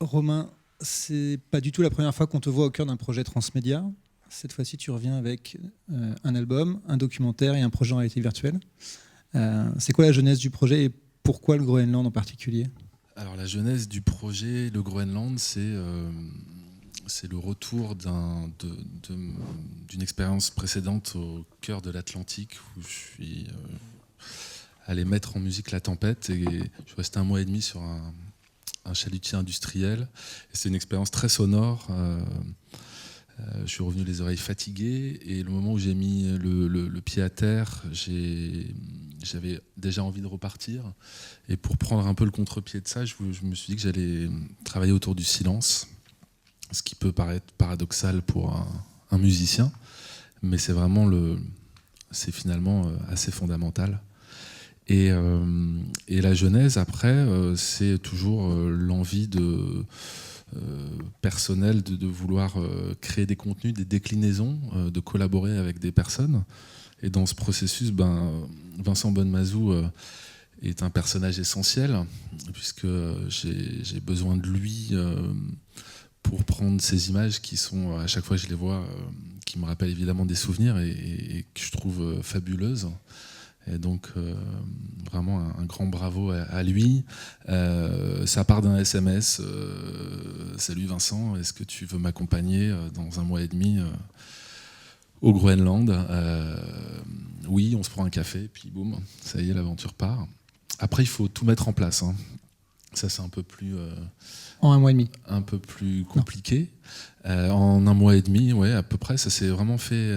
Romain, c'est pas du tout la première fois qu'on te voit au cœur d'un projet transmédia. Cette fois-ci, tu reviens avec un album, un documentaire et un projet en réalité virtuelle. C'est quoi la genèse du projet et pourquoi le Groenland en particulier ? Alors la genèse du projet, le Groenland, c'est le retour d'une expérience précédente au cœur de l'Atlantique où je suis allé mettre en musique La Tempête et je suis resté 1 mois et demi sur un chalutier industriel. Et c'est une expérience très sonore. Je suis revenu les oreilles fatiguées et le moment où j'ai mis le pied à terre, j'avais déjà envie de repartir. Et pour prendre un peu le contre-pied de ça, je me suis dit que j'allais travailler autour du silence, ce qui peut paraître paradoxal pour un musicien, mais c'est finalement assez fondamental. Et la genèse, après, c'est toujours l'envie personnelle de vouloir créer des contenus, des déclinaisons, de collaborer avec des personnes. Et dans ce processus, Vincent Bonnemazou est un personnage essentiel, puisque j'ai besoin de lui pour prendre ces images qui sont, à chaque fois que je les vois, qui me rappellent évidemment des souvenirs et que je trouve fabuleuses. Et donc, vraiment un grand bravo à lui. Ça part d'un SMS. Salut Vincent, est-ce que tu veux m'accompagner dans 1 mois et demi au Groenland? Oui, on se prend un café, puis boum, ça y est, l'aventure part. Après, il faut tout mettre en place. Hein. Ça, c'est un peu plus... En 1 mois et demi. Un peu plus compliqué. En 1 mois et demi, ouais, à peu près, ça s'est vraiment fait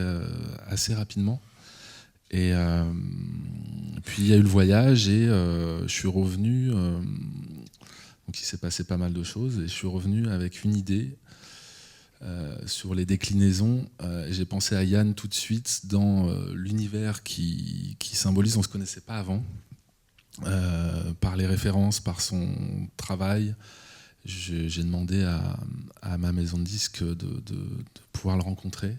assez rapidement. Et puis il y a eu le voyage et je suis revenu. Donc il s'est passé pas mal de choses et je suis revenu avec une idée sur les déclinaisons. J'ai pensé à Yann tout de suite dans l'univers qui symbolise, on ne se connaissait pas avant, par les références, par son travail. J'ai demandé à ma maison de disques de pouvoir le rencontrer,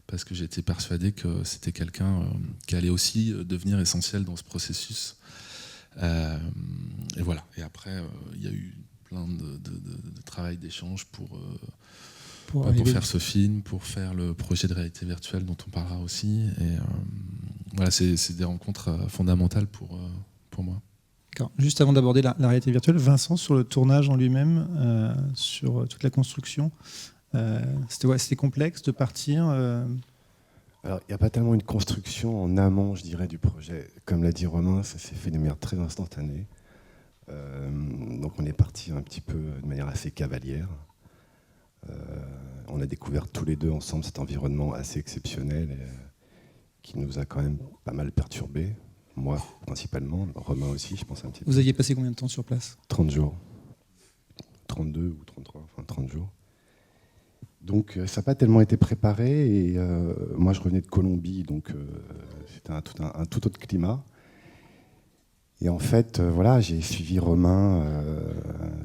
parce que j'étais persuadé que c'était quelqu'un qui allait aussi devenir essentiel dans ce processus. Et voilà. Et après, il y a eu plein de travail, d'échange pour faire ce film, pour faire le projet de réalité virtuelle dont on parlera aussi. Et voilà, c'est des rencontres fondamentales pour moi. D'accord. Juste avant d'aborder la réalité virtuelle, Vincent, sur le tournage en lui-même, sur toute la construction, c'était complexe de partir Alors, il n'y a pas tellement une construction en amont, je dirais, du projet. Comme l'a dit Romain, ça s'est fait de manière très instantanée. Donc on est parti un petit peu de manière assez cavalière. On a découvert tous les deux ensemble cet environnement assez exceptionnel qui nous a quand même pas mal perturbés. Moi, principalement. Romain aussi, je pense un petit peu. Vous aviez passé combien de temps sur place ? 30 jours. 32 ou 33, enfin 30 jours. Donc ça n'a pas tellement été préparé et moi je revenais de Colombie, donc c'était un tout autre climat. Et en fait, voilà, j'ai suivi Romain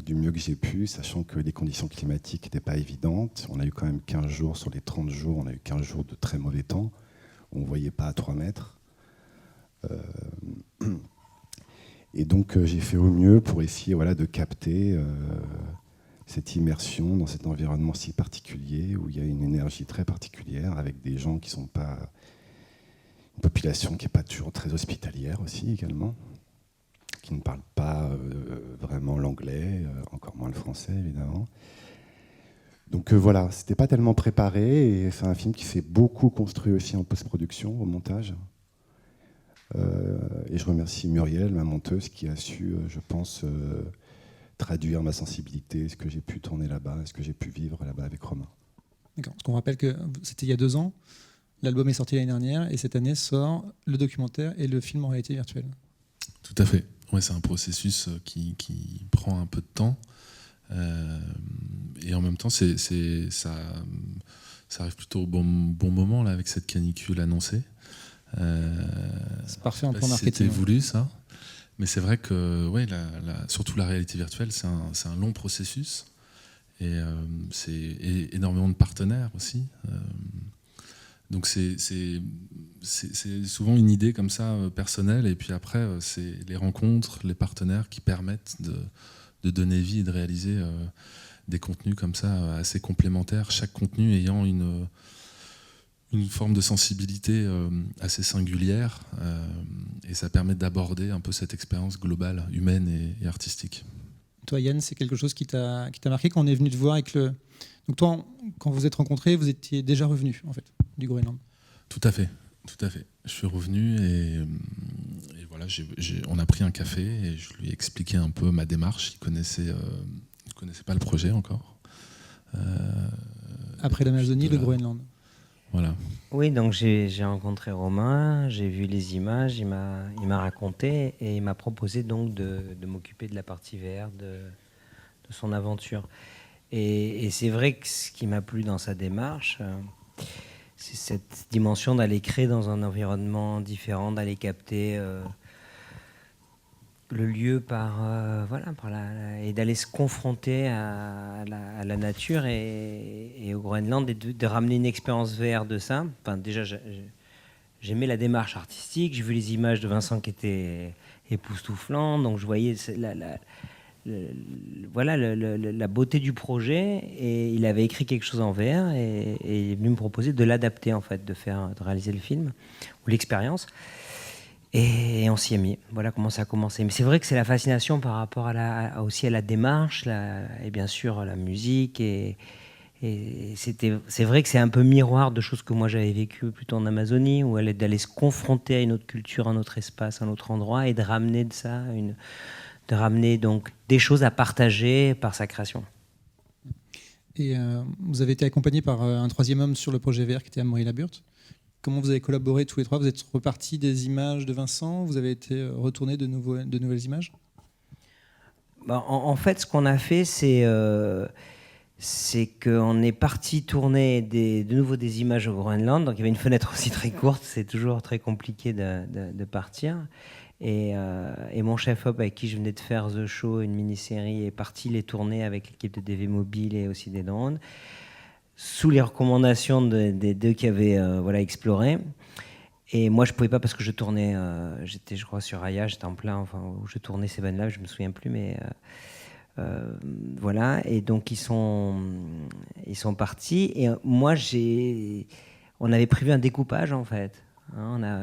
du mieux que j'ai pu, sachant que les conditions climatiques n'étaient pas évidentes. On a eu quand même 15 jours sur les 30 jours, on a eu 15 jours de très mauvais temps, où on ne voyait pas à 3 mètres. Et donc j'ai fait au mieux pour essayer de capter cette immersion dans cet environnement si particulier où il y a une énergie très particulière avec des gens qui ne sont pas... Une population qui n'est pas toujours très hospitalière aussi également, qui ne parle pas vraiment l'anglais, encore moins le français évidemment. Donc voilà, c'était pas tellement préparé et c'est un film qui s'est beaucoup construit aussi en post-production, au montage. Et je remercie Muriel, ma monteuse, qui a su, je pense, traduire ma sensibilité, ce que j'ai pu tourner là-bas, ce que j'ai pu vivre là-bas avec Romain. D'accord. Parce qu'on rappelle que c'était il y a 2 ans, l'album est sorti l'année dernière et cette année sort le documentaire et le film en réalité virtuelle. Tout à fait. Ouais, c'est un processus qui prend un peu de temps. Et en même temps, ça arrive plutôt au bon moment là, avec cette canicule annoncée. C'est parfait en plan si marketing. C'était voulu ça. Mais c'est vrai que surtout la réalité virtuelle, c'est un long processus. Et c'est énormément de partenaires aussi. Donc c'est souvent une idée comme ça personnelle. Et puis après, c'est les rencontres, les partenaires qui permettent de donner vie et de réaliser des contenus comme ça assez complémentaires, chaque contenu ayant une forme de sensibilité assez singulière, et ça permet d'aborder un peu cette expérience globale, humaine et artistique. Toi, Yann, c'est quelque chose qui t'a marqué quand on est venu te voir avec le... Donc toi, quand vous êtes rencontrés, vous étiez déjà revenu, en fait, du Groenland. Tout à fait. Je suis revenu et voilà, on a pris un café et je lui ai expliqué un peu ma démarche. Il connaissait pas le projet encore. Après l'Amazonie, le Groenland. Voilà. Oui, donc j'ai rencontré Romain, j'ai vu les images, il m'a raconté et il m'a proposé donc de m'occuper de la partie VR de son aventure. Et c'est vrai que ce qui m'a plu dans sa démarche, c'est cette dimension d'aller créer dans un environnement différent, d'aller capter le lieu et d'aller se confronter à la nature et au Groenland et de ramener une expérience VR de ça. Enfin, déjà, j'aimais la démarche artistique, j'ai vu les images de Vincent qui étaient époustouflantes, donc je voyais la beauté du projet, et il avait écrit quelque chose en VR et il est venu me proposer de l'adapter, en fait, de réaliser le film ou l'expérience. Et on s'y est mis. Voilà comment ça a commencé. Mais c'est vrai que c'est la fascination par rapport aussi à la démarche, et bien sûr la musique. Et c'est vrai que c'est un peu miroir de choses que moi j'avais vécues plutôt en Amazonie, où d'aller se confronter à une autre culture, un autre espace, un autre endroit, et de ramener de ramener donc des choses à partager par sa création. Et vous avez été accompagné par un troisième homme sur le projet VR qui était Amaury Laburte. Comment vous avez collaboré tous les trois? Vous êtes repartis des images de Vincent? Vous avez été retourné de nouvelles images? En fait, ce qu'on a fait, c'est qu'on est parti tourner de nouveau des images au Groenland. Donc il y avait une fenêtre aussi très courte, c'est toujours très compliqué de partir. Et mon chef-op avec qui je venais de faire The Show, une mini-série, est parti les tourner avec l'équipe de DV Mobile et aussi des drones, sous les recommandations des deux qui avaient exploré. Et moi, je ne pouvais pas parce que je tournais, j'étais, je crois, sur Aya, j'étais en plein, où je tournais ces vannes-là, je ne me souviens plus, mais voilà. Et donc, ils sont partis. Et moi, on avait prévu un découpage, en fait.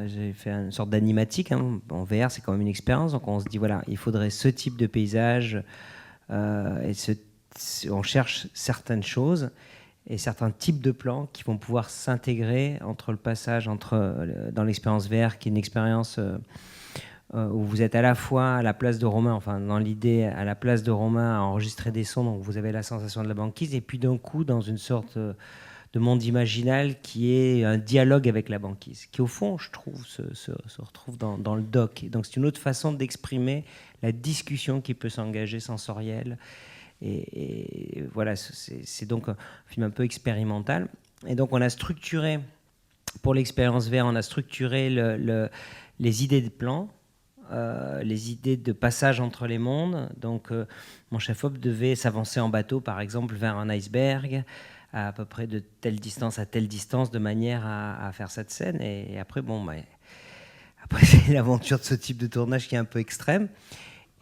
J'ai fait une sorte d'animatique. En VR, c'est quand même une expérience. Donc, on se dit, voilà, il faudrait ce type de paysage. On cherche certaines choses et certains types de plans qui vont pouvoir s'intégrer entre le passage dans l'expérience VR, qui est une expérience où vous êtes à la fois à la place de Romain, enfin dans l'idée à la place de Romain à enregistrer des sons, donc vous avez la sensation de la banquise, et puis d'un coup dans une sorte de monde imaginal qui est un dialogue avec la banquise, qui au fond, je trouve, se retrouve dans le doc. Et donc c'est une autre façon d'exprimer la discussion qui peut s'engager sensorielle. Et voilà, c'est donc un film un peu expérimental. Et donc on a structuré, pour l'expérience VR, on a structuré les idées de plans, les idées de passage entre les mondes. Donc mon chef-op devait s'avancer en bateau, par exemple, vers un iceberg, à peu près de telle distance à telle distance, de manière à faire cette scène. Et après, après c'est l'aventure de ce type de tournage qui est un peu extrême.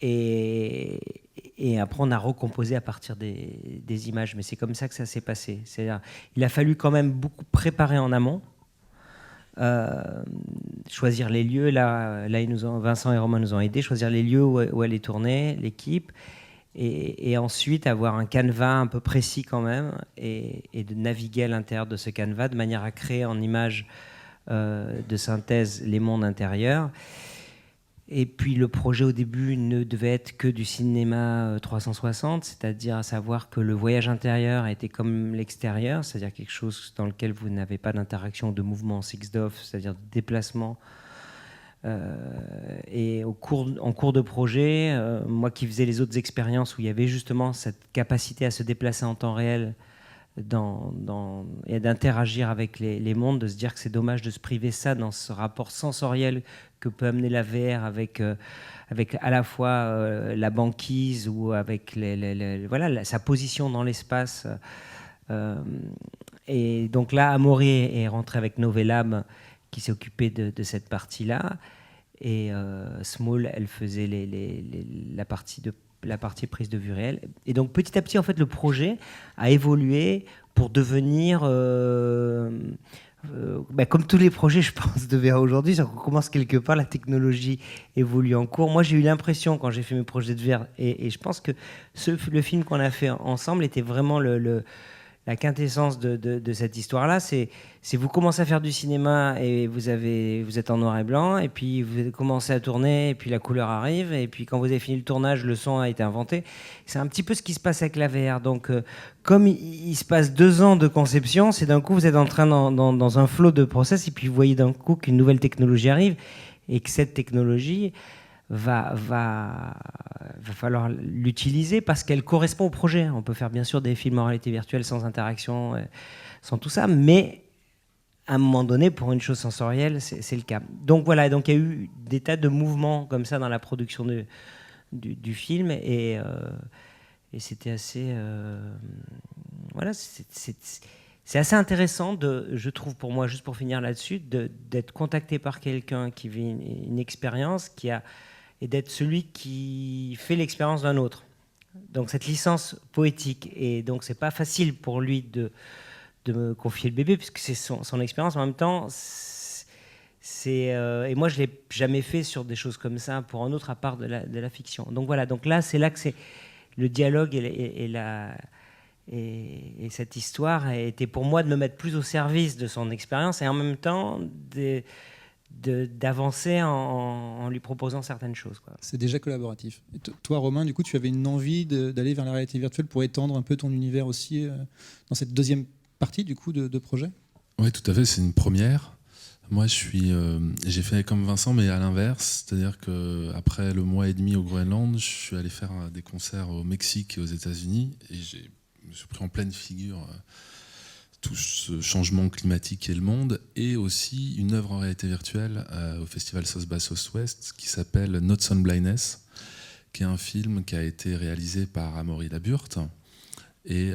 Et après, on a recomposé à partir des images. Mais c'est comme ça que ça s'est passé. C'est-à-dire, il a fallu quand même beaucoup préparer en amont, choisir les lieux. Là Vincent et Romain nous ont aidés, choisir les lieux où aller tourner, l'équipe. Et ensuite, avoir un canevas un peu précis quand même, et de naviguer à l'intérieur de ce canevas de manière à créer en images de synthèse les mondes intérieurs. Et puis le projet au début ne devait être que du cinéma 360, c'est-à-dire à savoir que le voyage intérieur était comme l'extérieur, c'est-à-dire quelque chose dans lequel vous n'avez pas d'interaction, de mouvement 6DoF, c'est-à-dire de déplacement. Et en cours de projet, moi qui faisais les autres expériences où il y avait justement cette capacité à se déplacer en temps réel et d'interagir avec les mondes, de se dire que c'est dommage de se priver ça dans ce rapport sensoriel que peut amener la VR avec à la fois la banquise ou avec sa position dans l'espace. Et donc là, Amaury est rentré avec Novelab qui s'est occupé de cette partie-là. Et Small, elle faisait la partie de la partie prise de vue réelle. Et donc petit à petit, en fait, le projet a évolué pour devenir, comme tous les projets, je pense, de VR aujourd'hui, c'est qu'on commence quelque part, la technologie évolue en cours. Moi, j'ai eu l'impression, quand j'ai fait mes projets de VR, et je pense que le film qu'on a fait ensemble était vraiment la quintessence de cette histoire-là. C'est vous commencez à faire du cinéma et vous êtes en noir et blanc, et puis vous commencez à tourner, et puis la couleur arrive, et puis quand vous avez fini le tournage, le son a été inventé. C'est un petit peu ce qui se passe avec la VR. Donc, comme il se passe 2 ans de conception, c'est d'un coup, vous êtes en train dans un flot de process, et puis vous voyez d'un coup qu'une nouvelle technologie arrive, et que cette technologie va falloir l'utiliser parce qu'elle correspond au projet. On peut faire bien sûr des films en réalité virtuelle sans interaction, sans tout ça, mais à un moment donné, pour une chose sensorielle, c'est le cas. Donc voilà, donc il y a eu des tas de mouvements comme ça dans la production du film, et c'était assez... voilà, c'est assez intéressant, je trouve, pour moi, juste pour finir là-dessus, d'être contacté par quelqu'un qui vit une expérience et d'être celui qui fait l'expérience d'un autre. Donc cette licence poétique. Et donc c'est pas facile pour lui de me confier le bébé, puisque c'est son expérience. En même temps, et moi je l'ai jamais fait sur des choses comme ça pour un autre, à part de la fiction. Donc voilà, donc là c'est là que c'est le dialogue et cette histoire a été pour moi de me mettre plus au service de son expérience, et en même temps d'avancer en lui proposant certaines choses, quoi. C'est déjà collaboratif. Et toi, Romain, du coup, tu avais une envie d'aller vers la réalité virtuelle pour étendre un peu ton univers aussi dans cette deuxième partie du coup de projet ? Oui, tout à fait, c'est une première. Moi, j'ai fait comme Vincent, mais à l'inverse, c'est-à-dire qu'après le mois et demi au Groenland, je suis allé faire des concerts au Mexique et aux États-Unis, et je me suis pris en pleine figure tout ce changement climatique et le monde, et aussi une œuvre en réalité virtuelle au festival South by Southwest qui s'appelle Notes on Blindness, qui est un film qui a été réalisé par Amaury Laburte. Et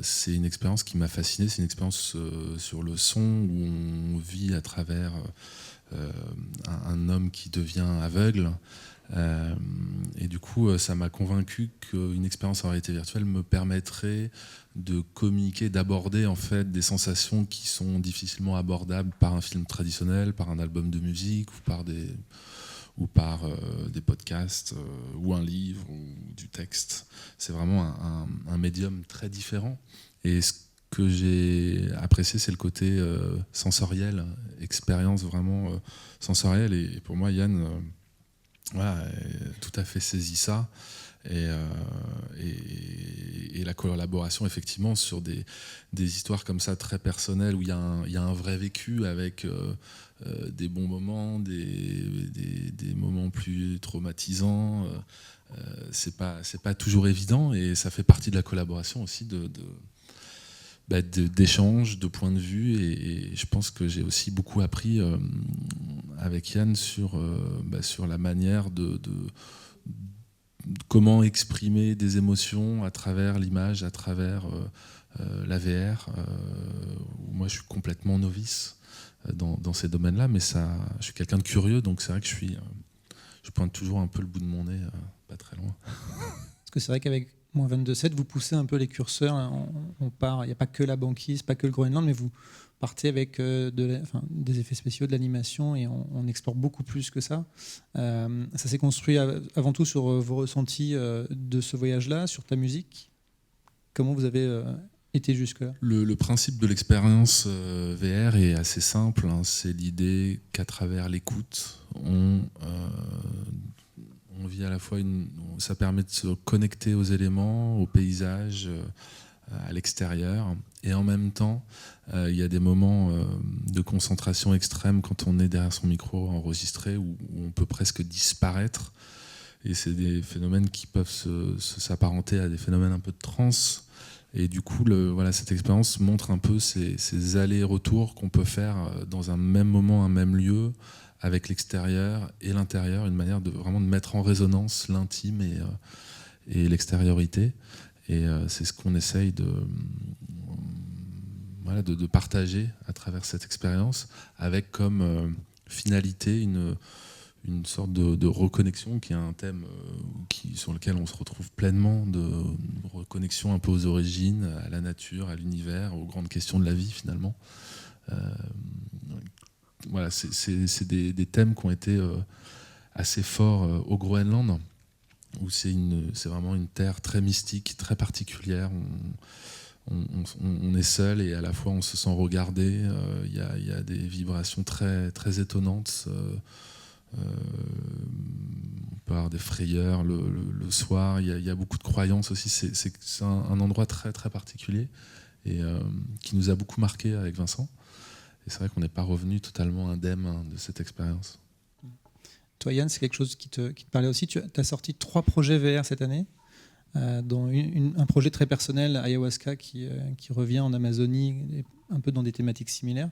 c'est une expérience qui m'a fasciné. C'est une expérience sur le son où on vit à travers un homme qui devient aveugle. Et du coup, ça m'a convaincu qu'une expérience en réalité virtuelle me permettrait de communiquer, d'aborder en fait des sensations qui sont difficilement abordables par un film traditionnel, par un album de musique ou par des podcasts ou un livre ou du texte. C'est vraiment un médium très différent. Et ce que j'ai apprécié, c'est le côté sensoriel, expérience vraiment sensorielle. Et pour moi, Yann a tout à fait saisi ça. Et la collaboration effectivement sur des histoires comme ça très personnelles où il y a un vrai vécu avec des bons moments, des moments plus traumatisants, c'est pas toujours évident, et ça fait partie de la collaboration aussi d'échanges, de points de vue, et je pense que j'ai aussi beaucoup appris avec Yann sur la manière de comment exprimer des émotions à travers l'image, à travers la VR. Moi, je suis complètement novice dans ces domaines-là, mais je suis quelqu'un de curieux, donc c'est vrai que je pointe toujours un peu le bout de mon nez, pas très loin. Parce que c'est vrai qu'avec moins 22.7, vous poussez un peu les curseurs. On part, il n'y a pas que la banquise, pas que le Groenland, mais vous partez avec des effets spéciaux, de l'animation, et on explore beaucoup plus que ça. Ça s'est construit avant tout sur vos ressentis de ce voyage-là, sur ta musique. Comment vous avez été jusque-là ? Le principe de l'expérience VR est assez simple, hein. C'est l'idée qu'à travers l'écoute, on vit à la fois ça permet de se connecter aux éléments, aux paysages, à l'extérieur, et en même temps il y a des moments de concentration extrême quand on est derrière son micro enregistré où on peut presque disparaître, et c'est des phénomènes qui peuvent s'apparenter à des phénomènes un peu de transe, et du coup cette expérience montre un peu ces allers-retours qu'on peut faire dans un même moment, un même lieu, avec l'extérieur et l'intérieur, une manière vraiment de mettre en résonance l'intime et l'extériorité. Et c'est ce qu'on essaye de partager à travers cette expérience, avec comme finalité une sorte de reconnexion qui est un thème sur lequel on se retrouve pleinement, de reconnexion un peu aux origines, à la nature, à l'univers, aux grandes questions de la vie finalement. Voilà, c'est des thèmes qui ont été assez forts au Groenland, où c'est vraiment une terre très mystique, très particulière. On est seul et à la fois on se sent regardé. Il y a des vibrations très, très étonnantes. On peut avoir des frayeurs le soir. Il y a beaucoup de croyances aussi. C'est un endroit très, très particulier et qui nous a beaucoup marqué avec Vincent. Et c'est vrai qu'on n'est pas revenu totalement indemne de cette expérience. Toi, Yann, c'est quelque chose qui te parlait aussi. Tu as sorti 3 projets VR cette année, dont un projet très personnel, Ayahuasca, qui revient en Amazonie, un peu dans des thématiques similaires.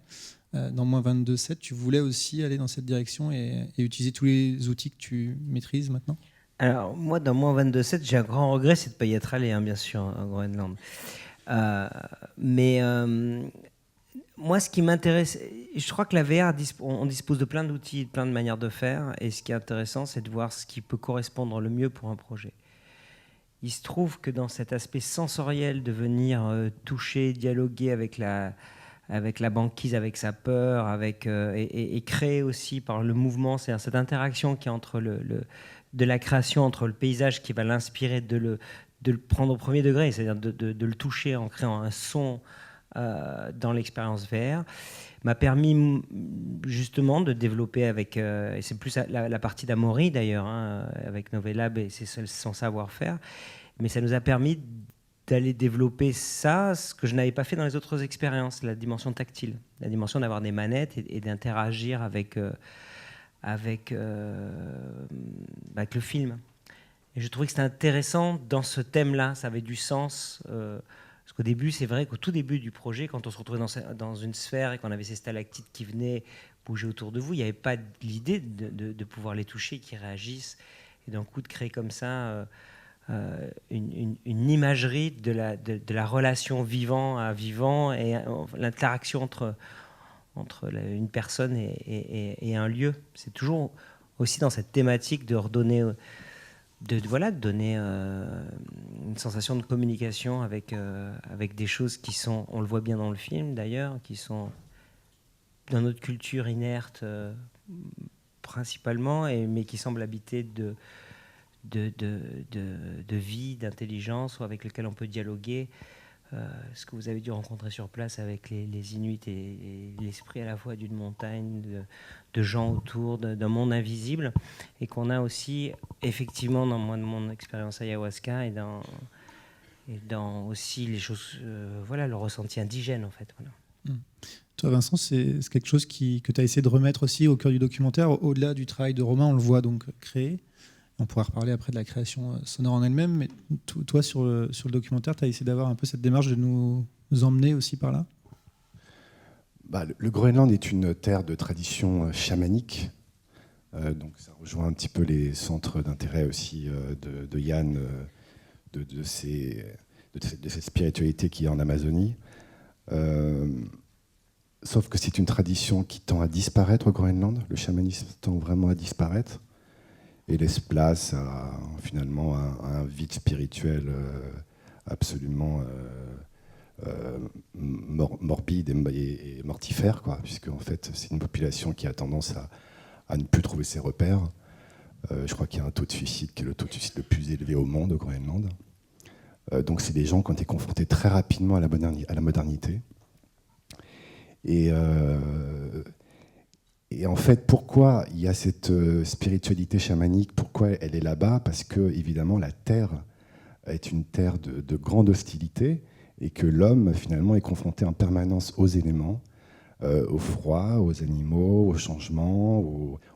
Dans Moins 22.7, tu voulais aussi aller dans cette direction et utiliser tous les outils que tu maîtrises maintenant? Alors, moi, dans Moins 22.7, j'ai un grand regret, c'est de ne pas y être allé, bien sûr, à Groenland. Moi, ce qui m'intéresse, je crois que la VR, on dispose de plein d'outils, de plein de manières de faire, et ce qui est intéressant, c'est de voir ce qui peut correspondre le mieux pour un projet. Il se trouve que dans cet aspect sensoriel de venir toucher, dialoguer avec la banquise, avec sa peur, et créer aussi par le mouvement, c'est cette interaction qui est entre de la création, entre le paysage qui va l'inspirer, de le prendre au premier degré, c'est-à-dire de le toucher en créant un son dans l'expérience VR, m'a permis justement de développer et c'est plus la partie d'Amaury d'ailleurs, avec Novelab, et c'est son savoir-faire, mais ça nous a permis d'aller développer ça, ce que je n'avais pas fait dans les autres expériences, la dimension tactile, la dimension d'avoir des manettes et d'interagir avec le film. Et je trouvais que c'était intéressant dans ce thème-là, ça avait du sens. Parce qu'au début, c'est vrai qu'au tout début du projet, quand on se retrouvait dans une sphère et qu'on avait ces stalactites qui venaient bouger autour de vous, il n'y avait pas l'idée de pouvoir les toucher, qu'ils réagissent. Et d'un coup, de créer comme ça une imagerie de la relation vivant à vivant et l'interaction entre une personne et un lieu. C'est toujours aussi dans cette thématique de redonner... de donner une sensation de communication avec des choses qui sont, on le voit bien dans le film d'ailleurs, qui sont dans notre culture inerte principalement, mais qui semblent habiter de vie, d'intelligence, ou avec lesquelles on peut dialoguer. Ce que vous avez dû rencontrer sur place avec les Inuits et l'esprit à la fois d'une montagne, de gens autour, d'un monde invisible, et qu'on a aussi effectivement dans mon expérience ayahuasca et dans aussi les choses, le ressenti indigène en fait. Voilà. Toi, Vincent, c'est quelque chose que tu as essayé de remettre aussi au cœur du documentaire, au-delà du travail de Romain, on le voit donc créer. On pourra reparler après de la création sonore en elle-même, mais toi, sur le documentaire, tu as essayé d'avoir un peu cette démarche de nous emmener aussi par là? Le Groenland est une terre de tradition chamanique, donc ça rejoint un petit peu les centres d'intérêt aussi de Yann, de cette spiritualité qui est en Amazonie. Sauf que c'est une tradition qui tend à disparaître au Groenland, le chamanisme tend vraiment à disparaître, et laisse place finalement à un vide spirituel absolument morbide et mortifère, puisque en fait c'est une population qui a tendance à ne plus trouver ses repères. Je crois qu'il y a un taux de suicide qui est le taux de suicide le plus élevé au monde, au Groenland. Donc c'est des gens qui ont été confrontés très rapidement à la modernité. Et en fait, pourquoi il y a cette spiritualité chamanique? Pourquoi elle est là-bas? Parce que, évidemment, la Terre est une terre de grande hostilité et que l'homme, finalement, est confronté en permanence aux éléments, au froid, aux animaux, aux changements,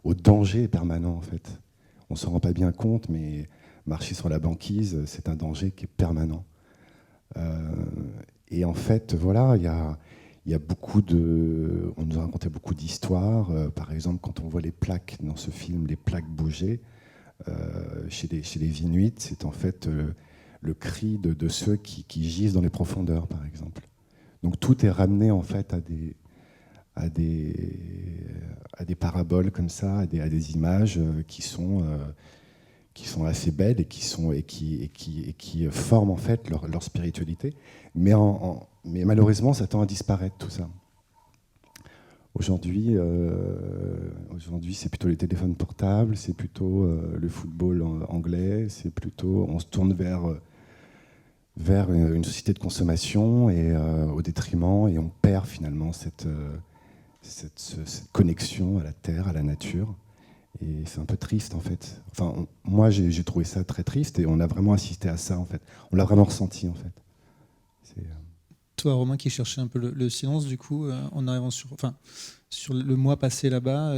au danger permanent, en fait. On ne s'en rend pas bien compte, mais marcher sur la banquise, c'est un danger qui est permanent. Et en fait, voilà, il y a on nous a raconté beaucoup d'histoires. Par exemple, quand on voit les plaques dans ce film, les plaques bouger, chez les Inuits, c'est en fait le cri de ceux qui gisent dans les profondeurs, par exemple. Donc tout est ramené en fait à des paraboles comme ça, à des images qui sont assez belles et qui forment en fait leur spiritualité. Mais malheureusement, ça tend à disparaître tout ça. Aujourd'hui, c'est plutôt les téléphones portables, c'est plutôt le football anglais, on se tourne vers une société de consommation et au détriment, et on perd finalement cette connexion à la terre, à la nature. Et c'est un peu triste en fait. Enfin, moi j'ai trouvé ça très triste et on a vraiment assisté à ça en fait. On l'a vraiment ressenti en fait. Toi, Romain, qui cherchait un peu le silence, du coup, en arrivant sur le mois passé là-bas,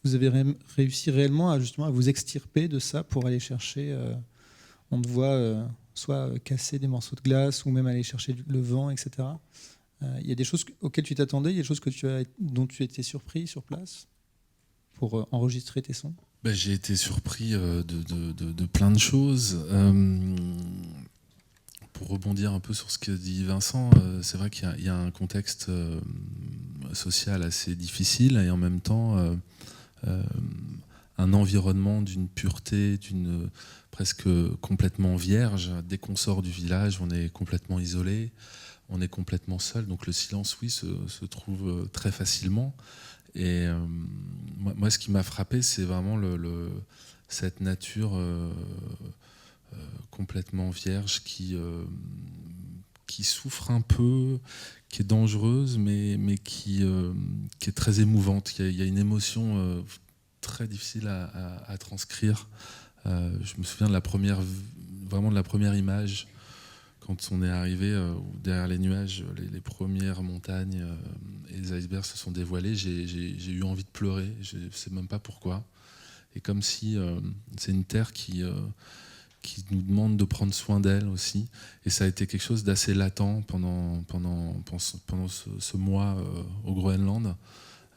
vous avez réussi réellement à vous extirper de ça pour aller chercher, on te voit soit casser des morceaux de glace ou même aller chercher le vent, etc. Il y a des choses auxquelles tu t'attendais, il y a des choses dont tu étais surpris sur place pour enregistrer tes sons? J'ai été surpris de plein de choses. Pour rebondir un peu sur ce que dit Vincent, c'est vrai qu'il y a un contexte social assez difficile et en même temps un environnement d'une pureté, presque complètement vierge. Dès qu'on sort du village, on est complètement isolé, on est complètement seul. Donc le silence, oui, se trouve très facilement. Et moi, ce qui m'a frappé, c'est vraiment cette nature complètement vierge qui souffre un peu, qui est dangereuse, mais qui est très émouvante. Il y a une émotion très difficile à transcrire. Je me souviens de la première image, quand on est arrivé derrière les nuages, les premières montagnes et les icebergs se sont dévoilés. J'ai eu envie de pleurer, je ne sais même pas pourquoi. Et comme si c'est une terre qui nous demande de prendre soin d'elle aussi. Et ça a été quelque chose d'assez latent pendant ce mois au Groenland.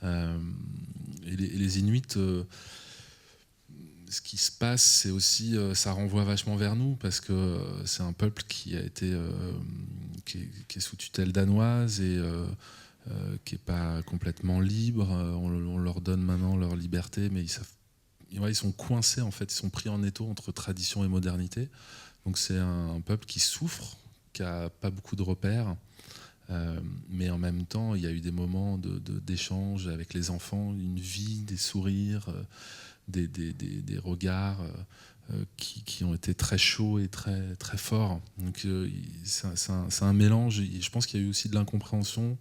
Et les Inuits, ce qui se passe, c'est aussi, ça renvoie vachement vers nous, parce que c'est un peuple qui est sous tutelle danoise et qui n'est pas complètement libre. On leur donne maintenant leur liberté, mais ils sont coincés, en fait, ils sont pris en étau entre tradition et modernité. Donc c'est un peuple qui souffre, qui n'a pas beaucoup de repères, mais en même temps, il y a eu des moments d'échange avec les enfants, une vie, des sourires, des regards qui ont été très chauds et très, très forts. Donc c'est un mélange. Je pense qu'il y a eu aussi de l'incompréhension.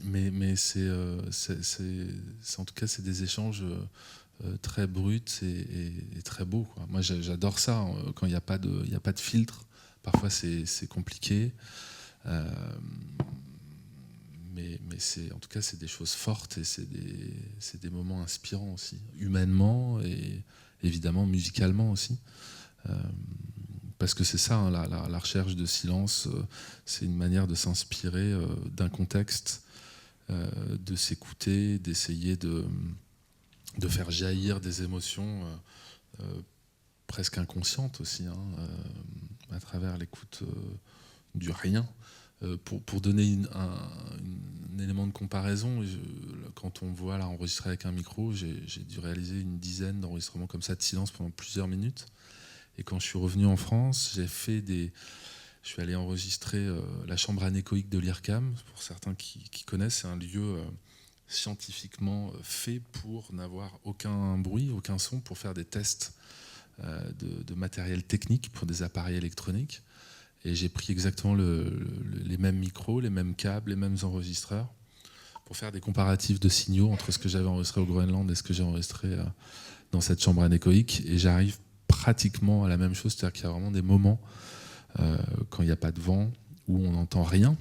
Mais c'est en tout cas, c'est des échanges très bruts et très beaux, quoi. Moi, j'adore ça, quand il n'y a pas de filtre. Parfois, c'est compliqué. Mais en tout cas, c'est des choses fortes et c'est des moments inspirants aussi, humainement et évidemment musicalement aussi. Parce que c'est ça, hein, la recherche de silence, c'est une manière de s'inspirer d'un contexte, de s'écouter, d'essayer de faire jaillir des émotions presque inconscientes aussi, hein, à travers l'écoute du rien. Pour donner un élément de comparaison, quand on voit là enregistrer avec un micro, j'ai dû réaliser une dizaine d'enregistrements comme ça de silence pendant plusieurs minutes. Et quand je suis revenu en France, je suis allé enregistrer la chambre anéchoïque de l'IRCAM. Pour certains qui connaissent, c'est un lieu scientifiquement fait pour n'avoir aucun bruit, aucun son, pour faire des tests de matériel technique pour des appareils électroniques. Et j'ai pris exactement les mêmes micros, les mêmes câbles, les mêmes enregistreurs pour faire des comparatifs de signaux entre ce que j'avais enregistré au Groenland et ce que j'ai enregistré dans cette chambre anéchoïque. Et j'arrive pratiquement à la même chose, c'est-à-dire qu'il y a vraiment des moments quand il n'y a pas de vent où on n'entend rien.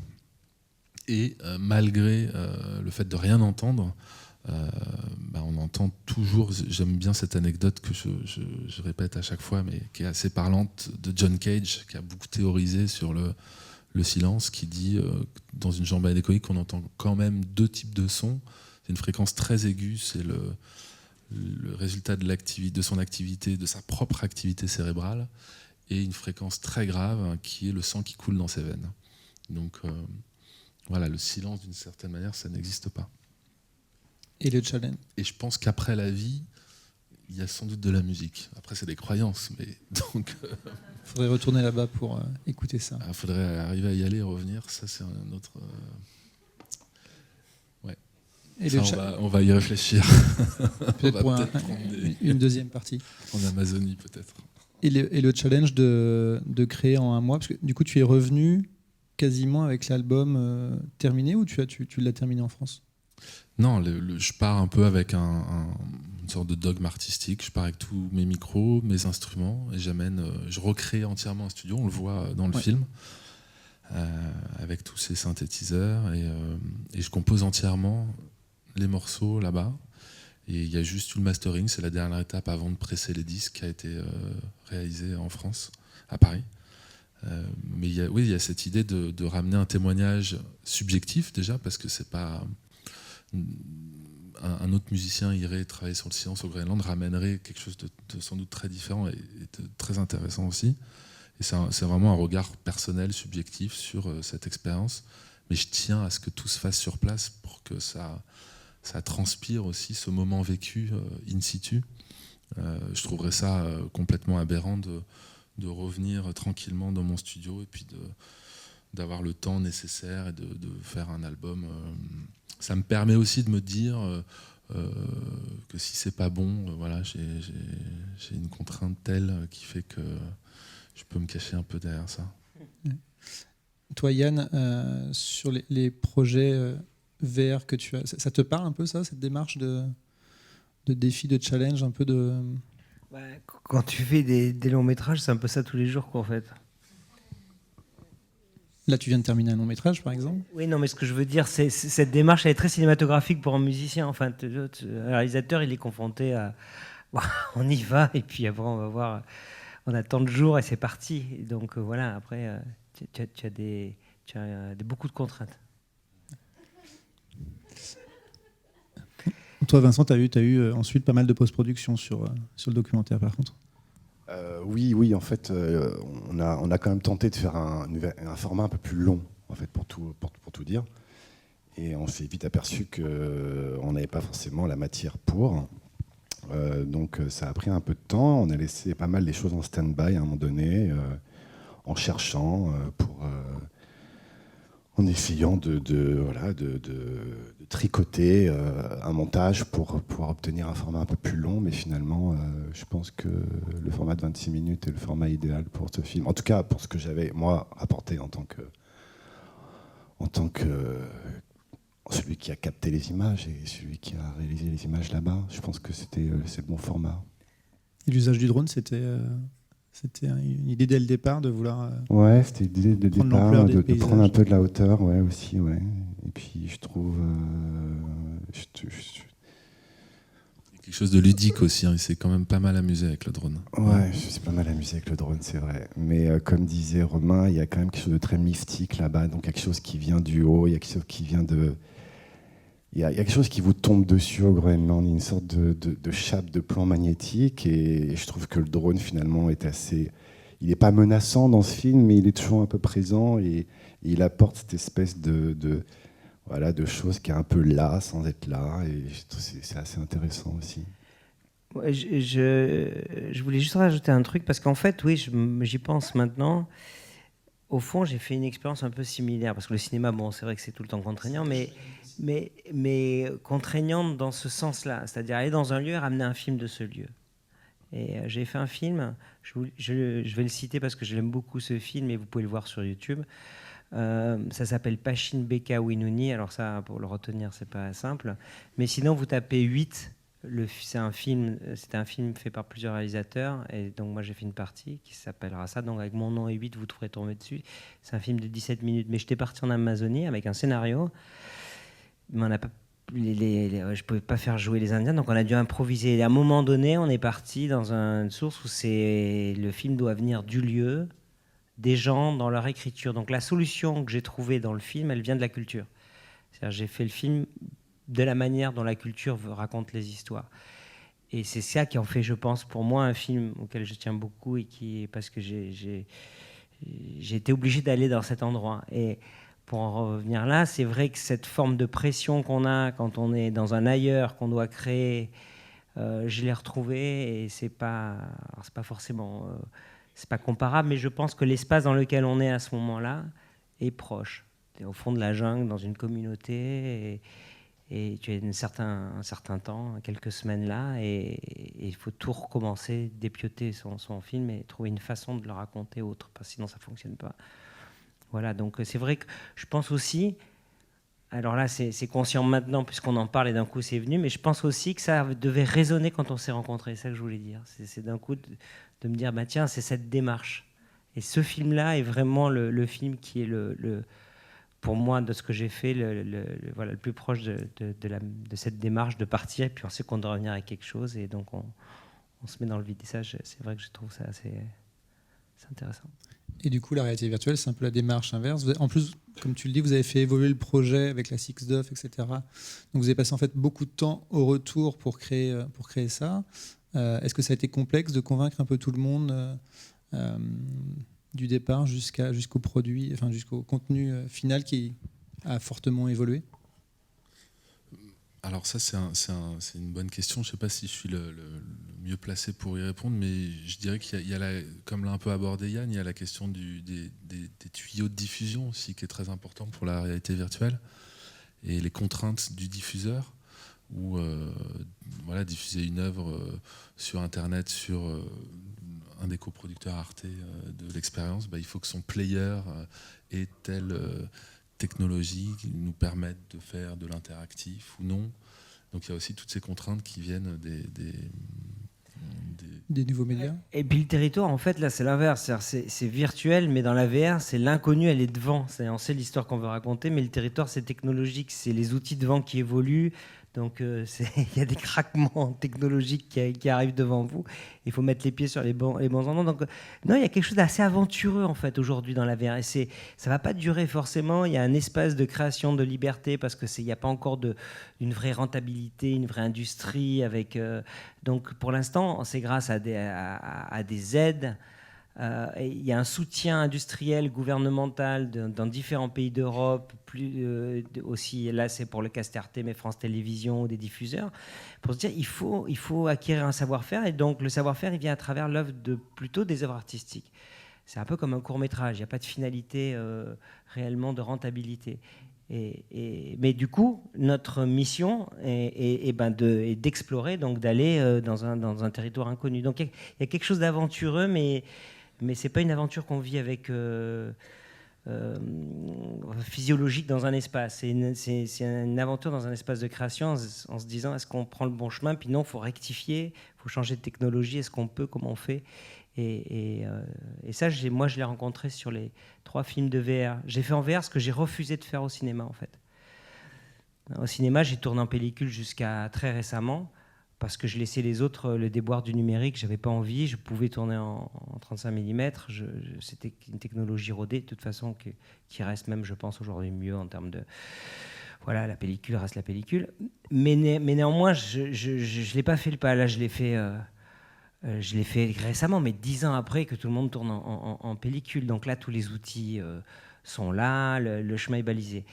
Et malgré le fait de rien entendre, on entend toujours. J'aime bien cette anecdote que je répète à chaque fois, mais qui est assez parlante, de John Cage, qui a beaucoup théorisé sur le silence, qui dit dans une chambre anéchoïque qu'on entend quand même deux types de sons. C'est une fréquence très aiguë, c'est le résultat de son activité, de sa propre activité cérébrale, et une fréquence très grave qui est le sang qui coule dans ses veines. Donc voilà, le silence, d'une certaine manière, ça n'existe pas. Et le challenge. Et je pense qu'après la vie, il y a sans doute de la musique. Après, c'est des croyances, mais donc... Il faudrait retourner là-bas pour écouter ça. Il faudrait arriver à y aller et revenir. Ça, c'est un autre... Ouais. Et Ça, on va y réfléchir. Peut-être pour une deuxième partie. En Amazonie, peut-être. Et le challenge de créer en un mois, parce que du coup, tu es revenu quasiment avec l'album terminé, ou tu l'as terminé en France? Non, je pars un peu avec une sorte de dogme artistique. Je pars avec tous mes micros, mes instruments, et je recrée entièrement un studio. On le voit dans le film, avec tous ces synthétiseurs, et je compose entièrement les morceaux là-bas. Et il y a juste eu le mastering, c'est la dernière étape avant de presser les disques, qui a été réalisée en France, à Paris. Mais il y a cette idée de ramener un témoignage subjectif déjà, parce que c'est pas... Un autre musicien irait travailler sur le silence au Groenland, ramènerait quelque chose de sans doute très différent et de très intéressant aussi. Et c'est vraiment un regard personnel, subjectif sur cette expérience. Mais je tiens à ce que tout se fasse sur place pour que ça transpire aussi ce moment vécu in situ. Je trouverais ça complètement aberrant de revenir tranquillement dans mon studio et puis d'avoir le temps nécessaire et de faire un album. Ça me permet aussi de me dire que si c'est pas bon, voilà, j'ai une contrainte telle qui fait que je peux me cacher un peu derrière ça. Toi, Yann, sur les projets VR que tu as, ça te parle un peu, ça, cette démarche de défi, de challenge, un peu de... Quand tu fais des longs métrages, c'est un peu ça tous les jours, quoi, en fait. Là, tu viens de terminer un long métrage, par exemple. Oui, non, mais ce que je veux dire, c'est cette démarche, elle est très cinématographique pour un musicien. Enfin, un réalisateur, il est confronté à... on y va, et puis après, on va voir... On a tant de jours et c'est parti. Donc voilà, après, tu as beaucoup de contraintes. Toi, Vincent, tu as eu ensuite pas mal de post-production sur le documentaire, par contre. Oui, en fait, on a quand même tenté de faire un format un peu plus long, en fait, pour tout dire. Et on s'est vite aperçu qu'on n'avait pas forcément la matière pour. Donc ça a pris un peu de temps. On a laissé pas mal les choses en stand-by à un moment donné, en cherchant, en essayant de tricoter un montage pour pouvoir obtenir un format un peu plus long. Mais finalement, je pense que le format de 26 minutes est le format idéal pour ce film. En tout cas, pour ce que j'avais, moi, apporté en tant que celui qui a capté les images et celui qui a réalisé les images là-bas. Je pense que c'est le bon format. Et l'usage du drone, c'était une idée dès le départ de vouloir... Ouais, c'était une idée de départ, de prendre un peu de la hauteur, ouais, aussi, ouais. Et puis je trouve... quelque chose de ludique aussi, hein. Il s'est quand même pas mal amusé avec le drone. Ouais, je suis pas mal amusé avec le drone, c'est vrai. Mais comme disait Romain, il y a quand même quelque chose de très mystique là-bas, donc quelque chose qui vient du haut, il y a quelque chose qui vient de... Il y a quelque chose qui vous tombe dessus au Groenland, une sorte de chape de plan magnétique, et je trouve que le drone finalement est assez... Il n'est pas menaçant dans ce film, mais il est toujours un peu présent, et il apporte cette espèce de chose qui est un peu là, sans être là, et c'est assez intéressant aussi. Ouais, je voulais juste rajouter un truc, parce qu'en fait, oui, j'y pense maintenant. Au fond, j'ai fait une expérience un peu similaire, parce que le cinéma, bon, c'est vrai que c'est tout le temps contraignant, mais contraignante dans ce sens-là, c'est-à-dire aller dans un lieu et ramener un film de ce lieu. Et j'ai fait un film, je vais le citer parce que je l'aime beaucoup ce film, et vous pouvez le voir sur YouTube. Ça s'appelle Pashin Beka Winuni, alors ça, pour le retenir, c'est pas simple. Mais sinon, vous tapez 8. C'était un film fait par plusieurs réalisateurs, et donc moi j'ai fait une partie qui s'appellera ça, donc avec mon nom et 8 vous trouverez tomber dessus. C'est un film de 17 minutes, mais j'étais parti en Amazonie avec un scénario, mais on n'a pas, je pouvais pas faire jouer les Indiens, donc on a dû improviser. Et à un moment donné, on est parti dans une source où le film doit venir du lieu, des gens, dans leur écriture. Donc la solution que j'ai trouvée dans le film, elle vient de la culture. C'est-à-dire, j'ai fait le film de la manière dont la culture raconte les histoires. Et c'est ça qui en fait, je pense, pour moi, un film auquel je tiens beaucoup, et parce que j'ai été obligé d'aller dans cet endroit. Et pour en revenir là, c'est vrai que cette forme de pression qu'on a quand on est dans un ailleurs qu'on doit créer, je l'ai retrouvée et c'est pas forcément, c'est pas comparable, mais je pense que l'espace dans lequel on est à ce moment-là est proche. Tu es au fond de la jungle, dans une communauté, et tu as un certain temps, quelques semaines là, et il faut tout recommencer, dépioter son film et trouver une façon de le raconter autre, parce que sinon ça fonctionne pas. Voilà, donc c'est vrai que je pense aussi, alors là c'est conscient maintenant puisqu'on en parle et d'un coup c'est venu, mais je pense aussi que ça devait résonner quand on s'est rencontrés, c'est ça que je voulais dire. C'est d'un coup de me dire, bah tiens, c'est cette démarche. Et ce film-là est vraiment le film qui est pour moi, de ce que j'ai fait, voilà, le plus proche de cette démarche de partir, et puis on sait qu'on doit revenir avec quelque chose, et donc on se met dans le vide. Et ça, c'est vrai que je trouve ça assez intéressant. Et du coup, la réalité virtuelle, c'est un peu la démarche inverse. En plus, comme tu le dis, vous avez fait évoluer le projet avec la 6DoF, etc. Donc vous avez passé en fait beaucoup de temps au retour pour créer ça. Est-ce que ça a été complexe de convaincre un peu tout le monde du départ jusqu'au produit, enfin jusqu'au contenu final qui a fortement évolué? Alors ça, c'est une bonne question. Je ne sais pas si je suis le mieux placé pour y répondre, mais je dirais qu'il y a comme l'a un peu abordé Yann, il y a la question des tuyaux de diffusion aussi qui est très important pour la réalité virtuelle, et les contraintes du diffuseur, où voilà, diffuser une œuvre sur Internet, sur un des coproducteurs Arte de l'expérience, il faut que son player ait telle technologie qui nous permettent de faire de l'interactif ou non. Donc il y a aussi toutes ces contraintes qui viennent des nouveaux médias. Et puis le territoire, en fait, là, c'est l'inverse. C'est virtuel, mais dans la VR, c'est l'inconnu, elle est devant. On sait l'histoire qu'on veut raconter, mais le territoire, c'est technologique. C'est les outils devant qui évoluent. Donc il y a des craquements technologiques qui arrivent devant vous. Il faut mettre les pieds sur les bons endroits. Donc non, il y a quelque chose d'assez aventureux en fait aujourd'hui dans la VR. Et ça va pas durer forcément. Il y a un espace de création de liberté parce que il n'y a pas encore une vraie rentabilité, une vraie industrie avec. Donc pour l'instant, c'est grâce à des aides. Il y a un soutien industriel, gouvernemental dans différents pays d'Europe, aussi, là c'est pour le cast RT, mais France Télévisions, des diffuseurs, pour se dire il faut acquérir un savoir-faire, et donc le savoir-faire il vient à travers l'œuvre plutôt des œuvres artistiques. C'est un peu comme un court-métrage, il n'y a pas de finalité réellement de rentabilité. Mais du coup, notre mission est d'explorer, donc d'aller dans un territoire inconnu. Donc il y a quelque chose d'aventureux, mais ce n'est pas une aventure qu'on vit avec physiologique dans un espace. C'est une aventure dans un espace de création en se disant est-ce qu'on prend le bon chemin, puis non, il faut rectifier, il faut changer de technologie, est-ce qu'on peut, comment on fait. Et ça, moi, je l'ai rencontré sur les 3 films de VR. J'ai fait en VR ce que j'ai refusé de faire au cinéma, en fait. Au cinéma, j'ai tourné en pellicule jusqu'à très récemment, parce que je laissais les autres le déboire du numérique, j'avais pas envie, je pouvais tourner en 35 mm, c'était une technologie rodée, de toute façon, qui reste même, je pense, aujourd'hui mieux en termes de... Voilà, la pellicule reste la pellicule. Mais néanmoins, je ne l'ai pas fait le pas, là, je l'ai fait récemment, mais 10 ans après que tout le monde tourne en pellicule. Donc là, tous les outils sont là, le chemin est balisé.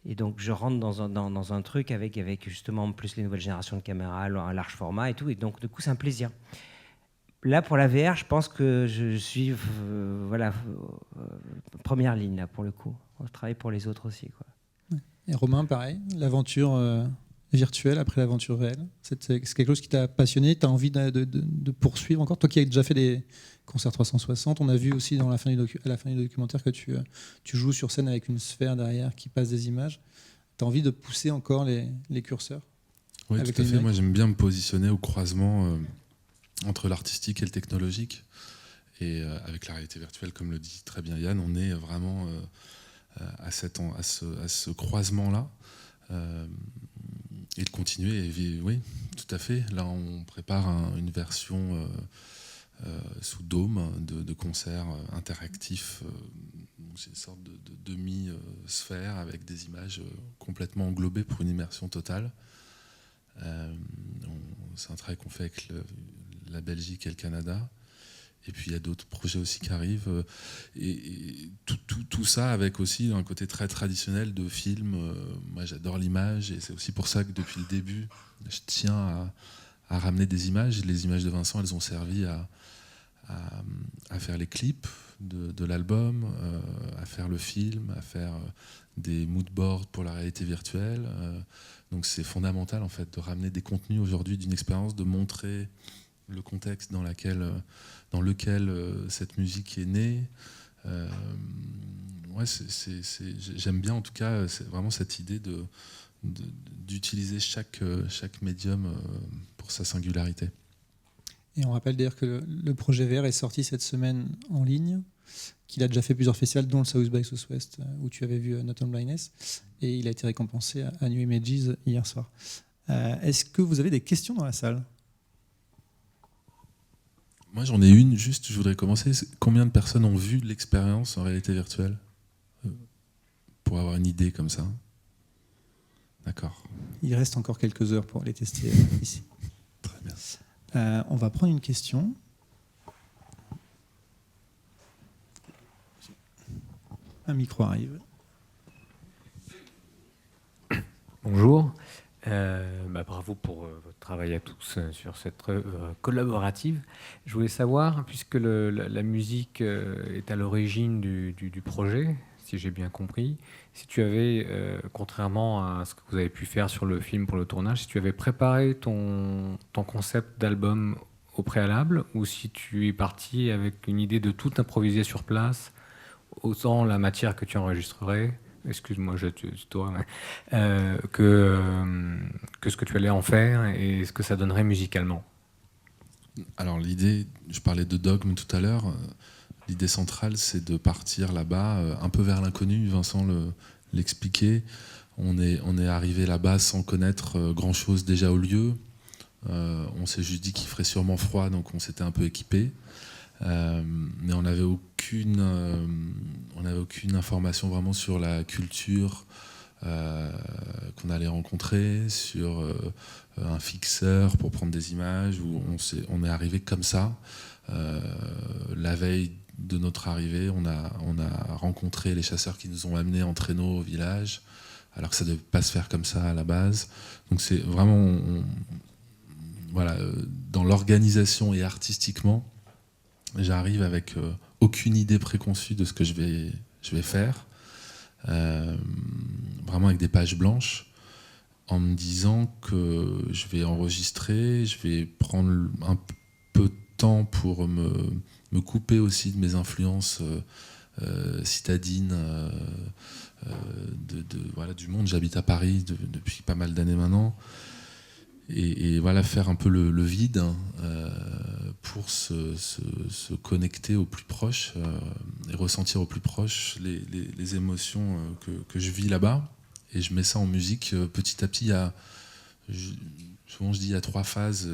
Et donc, je rentre dans un truc avec justement plus les nouvelles générations de caméras, un large format et tout. Et donc, du coup, c'est un plaisir. Là, pour la VR, je pense que je suis première ligne, là, pour le coup. Je travaille pour les autres aussi, quoi. Et Romain, pareil, l'aventure virtuelle après l'aventure réelle, c'est quelque chose qui t'a passionné, tu as envie de poursuivre encore? Toi qui as déjà fait des concerts 360, on a vu aussi à la fin du documentaire que tu joues sur scène avec une sphère derrière qui passe des images. Tu as envie de pousser encore les curseurs? Oui, tout à fait. Moi, j'aime bien me positionner au croisement entre l'artistique et le technologique. Et avec la réalité virtuelle, comme le dit très bien Yann, on est vraiment à ce croisement-là. Et de continuer, oui, tout à fait. Là, on prépare une version sous dôme de concert interactif. C'est une sorte de demi-sphère avec des images complètement englobées pour une immersion totale. C'est un travail qu'on fait avec la Belgique et le Canada. Et puis il y a d'autres projets aussi qui arrivent. Et tout ça avec aussi un côté très traditionnel de film. Moi j'adore l'image et c'est aussi pour ça que depuis le début, je tiens à ramener des images. Les images de Vincent, elles ont servi à faire les clips de l'album, à faire le film, à faire des moodboards pour la réalité virtuelle. Donc c'est fondamental en fait de ramener des contenus aujourd'hui d'une expérience, de montrer le contexte dans lequel cette musique est née. Ouais, j'aime bien en tout cas vraiment cette idée d'utiliser chaque médium pour sa singularité. Et on rappelle d'ailleurs que le projet VR est sorti cette semaine en ligne, qu'il a déjà fait plusieurs festivals, dont le South by Southwest, où tu avais vu Not on Blindness, et il a été récompensé à New Images hier soir. Est-ce que vous avez des questions dans la salle ? Moi j'en ai une, juste je voudrais commencer. Combien de personnes ont vu l'expérience en réalité virtuelle ? Pour avoir une idée comme ça. D'accord. Il reste encore quelques heures pour les tester ici. Très bien. On va prendre une question. Un micro arrive. Bonjour. Bravo pour votre travail à tous sur cette œuvre collaborative. Je voulais savoir, puisque la musique est à l'origine du projet, si j'ai bien compris, si tu avais, contrairement à ce que vous avez pu faire sur le film pour le tournage, si tu avais préparé ton concept d'album au préalable, ou si tu es parti avec une idée de tout improviser sur place, autant la matière que tu enregistrerais, excuse-moi, je tutoie, que ce que tu allais en faire et ce que ça donnerait musicalement. Alors l'idée, je parlais de dogme tout à l'heure, l'idée centrale c'est de partir là-bas un peu vers l'inconnu, Vincent l'expliquait. On est arrivé là-bas sans connaître grand-chose déjà au lieu. On s'est juste dit qu'il ferait sûrement froid, donc on s'était un peu équipé. Mais on n'avait aucune information vraiment sur la culture qu'on allait rencontrer, sur un fixeur pour prendre des images. Où on est arrivé comme ça. La veille de notre arrivée, on a rencontré les chasseurs qui nous ont amenés en traîneau au village, alors que ça ne devait pas se faire comme ça à la base. Donc c'est vraiment, voilà, dans l'organisation et artistiquement, j'arrive avec aucune idée préconçue de ce que je vais faire, vraiment avec des pages blanches, en me disant que je vais enregistrer, je vais prendre un peu de temps pour me couper aussi de mes influences citadines voilà, du monde. J'habite à Paris depuis pas mal d'années maintenant. Et voilà, faire un peu le vide pour se connecter au plus proche et ressentir au plus proche les émotions que je vis là-bas. Et je mets ça en musique petit à petit. Souvent je dis il y a 3 phases.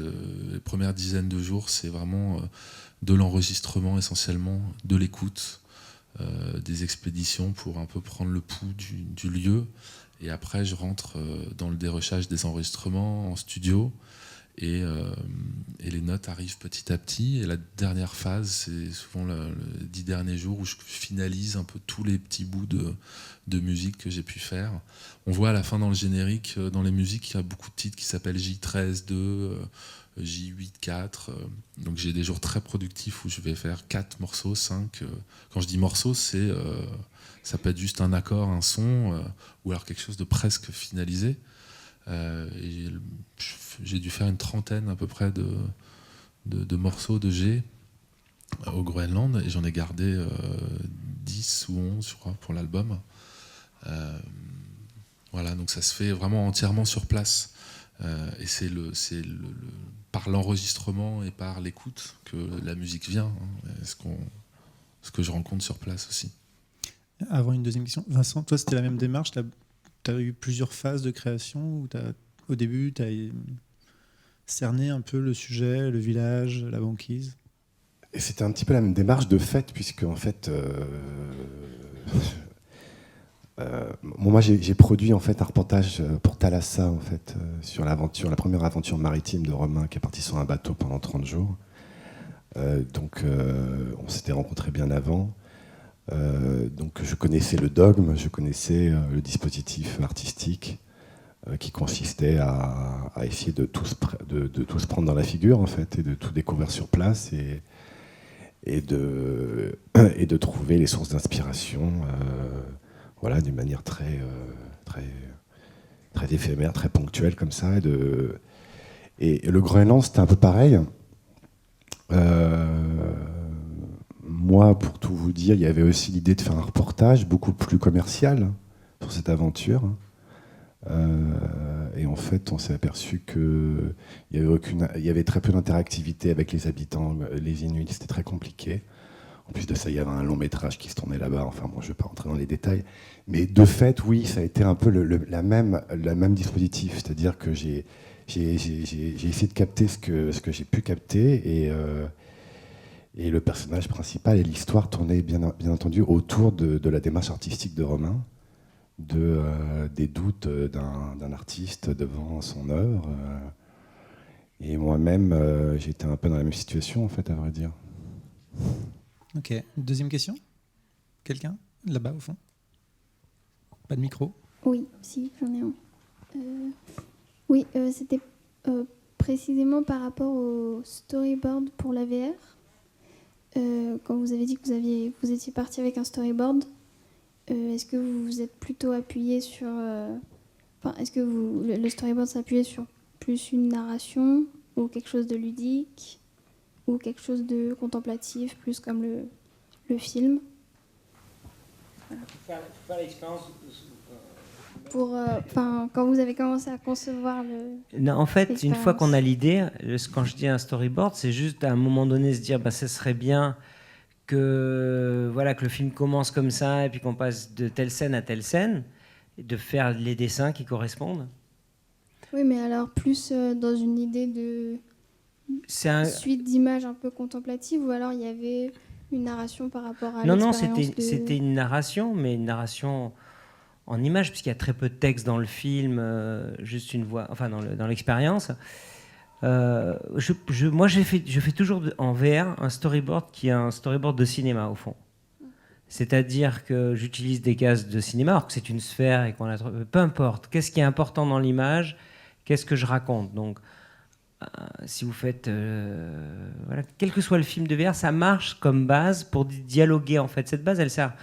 Les premières dizaines de jours, c'est vraiment de l'enregistrement essentiellement, de l'écoute, des expéditions pour un peu prendre le pouls du lieu. Et après, je rentre dans le dérochage des enregistrements en studio et les notes arrivent petit à petit. Et la dernière phase, c'est souvent les 10 derniers jours où je finalise un peu tous les petits bouts de musique que j'ai pu faire. On voit à la fin dans le générique, dans les musiques, il y a beaucoup de titres qui s'appellent J13-2, J8-4. Donc j'ai des jours très productifs où je vais faire 4 morceaux, 5. Quand je dis morceaux, ça peut être juste un accord, un son, ou alors quelque chose de presque finalisé. Et j'ai dû faire une trentaine à peu près de morceaux de G au Groenland, et j'en ai gardé 10 ou 11, je crois, pour l'album. Voilà, donc ça se fait vraiment entièrement sur place. Et c'est par l'enregistrement et par l'écoute que la musique vient, ce que je rencontre sur place aussi. Avant une deuxième question, Vincent, toi c'était la même démarche, tu as eu plusieurs phases de création où au début tu as cerné un peu le sujet, le village, la banquise. Et c'était un petit peu la même démarche de fait, puisque en fait, moi j'ai produit en fait un reportage pour Thalassa en fait, sur la première aventure maritime de Romain qui est parti sur un bateau pendant 30 jours. Donc on s'était rencontrés bien avant. Donc je connaissais le dogme, je connaissais le dispositif artistique qui consistait à essayer de tout se prendre dans la figure en fait, et de tout découvrir sur place et de trouver les sources d'inspiration voilà, d'une manière très éphémère, très ponctuelle comme ça. Et le Groenland, c'était un peu pareil. Moi, pour tout vous dire, il y avait aussi l'idée de faire un reportage beaucoup plus commercial sur cette aventure. Et en fait, on s'est aperçu qu'il y avait très peu d'interactivité avec les habitants, les Inuits, c'était très compliqué. En plus de ça, il y avait un long métrage qui se tournait là-bas. Enfin, bon, je ne vais pas rentrer dans les détails. Mais de fait, oui, ça a été un peu la même dispositif. C'est-à-dire que j'ai essayé de capter ce que j'ai pu capter. Et le personnage principal et l'histoire tournaient bien entendu autour de la démarche artistique de Romain, des doutes d'un artiste devant son œuvre. Et moi-même, j'étais un peu dans la même situation, en fait, à vrai dire. Ok. Deuxième question. Quelqu'un là-bas au fond? Pas de micro? Oui, si, j'en ai un. Oui, c'était précisément par rapport au storyboard pour la VR. Quand vous avez dit que vous étiez parti avec un storyboard, est-ce que vous vous êtes plutôt appuyé sur... est-ce que le storyboard s'appuyait sur plus une narration ou quelque chose de ludique ou quelque chose de contemplatif, plus comme le film? Faire l'expérience... quand vous avez commencé à concevoir Non, en fait, une fois qu'on a l'idée, quand je dis un storyboard, c'est juste à un moment donné se dire ce serait bien que le film commence comme ça et puis qu'on passe de telle scène à telle scène et de faire les dessins qui correspondent. Oui, mais alors plus dans une idée de suite d'images un peu contemplative, ou alors il y avait une narration par rapport à l'expérience. Non, c'était une narration, mais une narration en images, puisqu'il y a très peu de texte dans le film, juste une voix, enfin dans l'expérience. Moi, je fais toujours en VR un storyboard qui est un storyboard de cinéma, au fond. C'est-à-dire que j'utilise des cases de cinéma, alors que c'est une sphère et qu'on a... Peu importe, qu'est-ce qui est important dans l'image, qu'est-ce que je raconte. Donc, si vous faites... quel que soit le film de VR, ça marche comme base pour dialoguer, en fait. Cette base, elle sert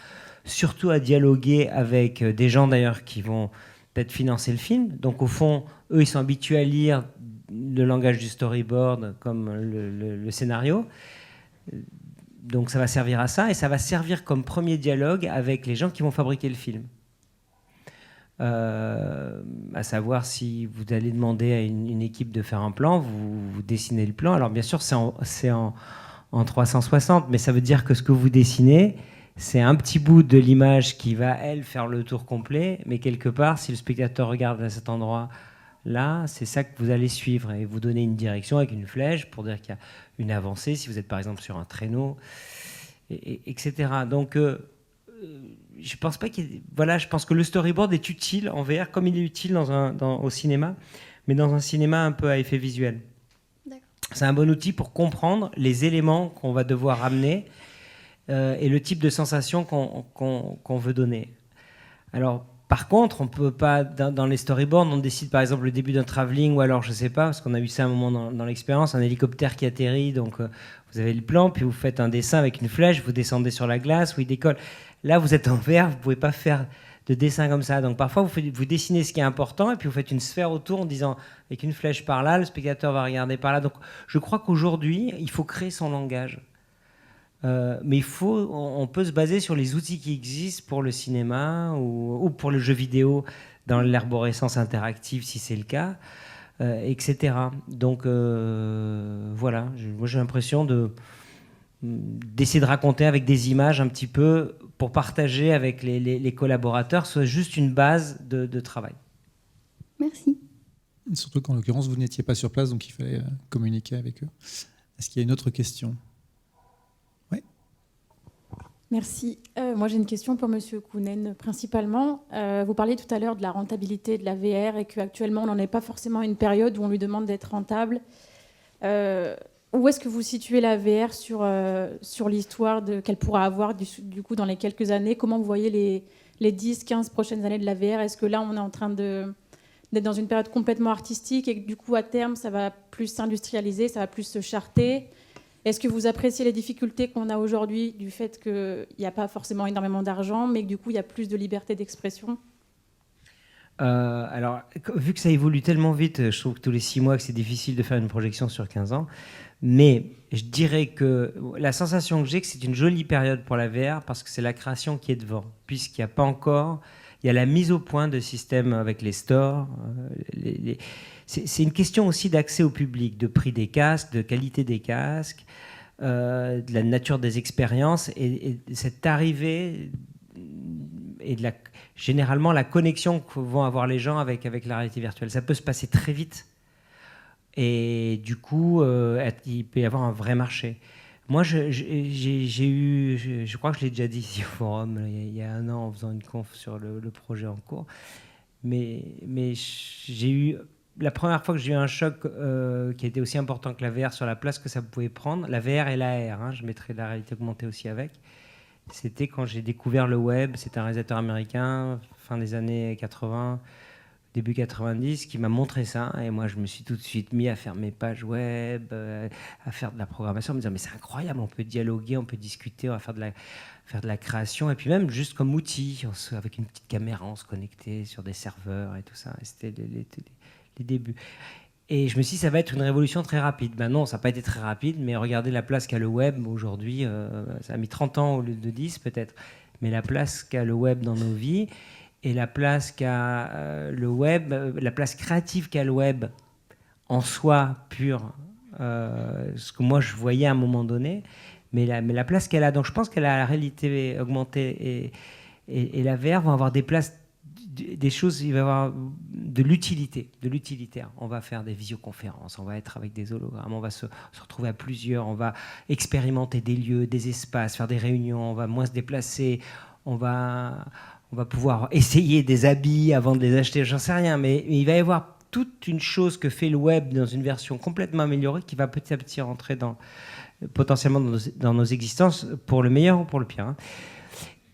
surtout à dialoguer avec des gens, d'ailleurs, qui vont peut-être financer le film. Donc, au fond, eux, ils sont habitués à lire le langage du storyboard comme le scénario. Donc ça va servir à ça, et ça va servir comme premier dialogue avec les gens qui vont fabriquer le film. À savoir, si vous allez demander à une équipe de faire un plan, vous dessinez le plan. Alors bien sûr, c'est en 360, mais ça veut dire que ce que vous dessinez, c'est un petit bout de l'image qui va, elle, faire le tour complet, mais quelque part, si le spectateur regarde à cet endroit là, c'est ça que vous allez suivre, et vous donner une direction avec une flèche pour dire qu'il y a une avancée, si vous êtes par exemple sur un traîneau, etc. Donc, je pense pas je pense que le storyboard est utile en VR comme il est utile au cinéma, mais dans un cinéma un peu à effet visuel. D'accord. C'est un bon outil pour comprendre les éléments qu'on va devoir amener et le type de sensation qu'on veut donner. Alors, par contre, on peut pas, dans les storyboards, on décide par exemple le début d'un travelling, ou alors je sais pas, parce qu'on a eu ça un moment dans l'expérience, un hélicoptère qui atterrit, donc vous avez le plan, puis vous faites un dessin avec une flèche, vous descendez sur la glace, où il décolle. Là, vous êtes en VR, vous pouvez pas faire de dessin comme ça. Donc parfois, vous dessinez ce qui est important, et puis vous faites une sphère autour en disant, avec une flèche par là, le spectateur va regarder par là. Donc je crois qu'aujourd'hui, il faut créer son langage. Mais on peut se baser sur les outils qui existent pour le cinéma ou pour le jeu vidéo dans l'arborescence interactive, si c'est le cas, etc. Donc voilà, moi j'ai l'impression d'essayer de raconter avec des images un petit peu pour partager avec les collaborateurs, soit juste une base de travail. Merci. Surtout qu'en l'occurrence, vous n'étiez pas sur place, donc il fallait communiquer avec eux. Est-ce qu'il y a une autre question ? Merci. Moi, j'ai une question pour Monsieur Kounen, principalement. Vous parliez tout à l'heure de la rentabilité de la VR et qu'actuellement, on n'en est pas forcément à une période où on lui demande d'être rentable. où est-ce que vous situez la VR sur l'histoire qu'elle pourra avoir du coup dans les quelques années? Comment vous voyez les 10, 15 prochaines années de la VR? Est-ce que là, on est en train d'être dans une période complètement artistique et que du coup, à terme, ça va plus s'industrialiser, ça va plus se charter? Est-ce que vous appréciez les difficultés qu'on a aujourd'hui du fait qu'il n'y a pas forcément énormément d'argent, mais que du coup, il y a plus de liberté d'expression? Alors, vu que ça évolue tellement vite, je trouve que tous les 6 mois, que c'est difficile de faire une projection sur 15 ans. Mais je dirais que la sensation que j'ai, que c'est une jolie période pour la VR parce que c'est la création qui est devant, puisqu'il n'y a pas encore... Il y a la mise au point de systèmes avec les stores. C'est une question aussi d'accès au public, de prix des casques, de qualité des casques, de la nature des expériences et cette arrivée et généralement la connexion que vont avoir les gens avec la réalité virtuelle. Ça peut se passer très vite et du coup, il peut y avoir un vrai marché. Moi, j'ai eu, je crois que je l'ai déjà dit ici au forum il y a 1 an en faisant une conf sur le projet en cours, mais j'ai eu, la première fois que j'ai eu un choc qui a été aussi important que la VR sur la place que ça pouvait prendre, la VR et l'AR, hein, je mettrai la réalité augmentée aussi avec, c'était quand j'ai découvert le web. C'est un réalisateur américain, fin des années 80, début 90, qui m'a montré ça. Et moi, je me suis tout de suite mis à faire mes pages web, à faire de la programmation, en me disant, mais c'est incroyable, on peut dialoguer, on peut discuter, on va faire de la création. Et puis même, juste comme outil, avec une petite caméra, on se connectait sur des serveurs et tout ça. Et c'était les débuts. Et je me suis dit, ça va être une révolution très rapide. Ben non, ça n'a pas été très rapide, mais regardez la place qu'a le web aujourd'hui. Ça a mis 30 ans au lieu de 10 peut-être. Mais la place qu'a le web dans nos vies, et la place qu'a le web, la place créative qu'a le web en soi pure, ce que moi je voyais à un moment donné, mais la place qu'elle a. Donc je pense qu'elle a la réalité augmentée et la VR vont avoir des places, des choses, il va y avoir de l'utilité, de l'utilitaire. On va faire des visioconférences, on va être avec des hologrammes, on va se retrouver à plusieurs, on va expérimenter des lieux, des espaces, faire des réunions, on va moins se déplacer, on va pouvoir essayer des habits avant de les acheter, j'en sais rien, mais il va y avoir toute une chose que fait le web dans une version complètement améliorée qui va petit à petit rentrer potentiellement dans nos existences, pour le meilleur ou pour le pire. Hein.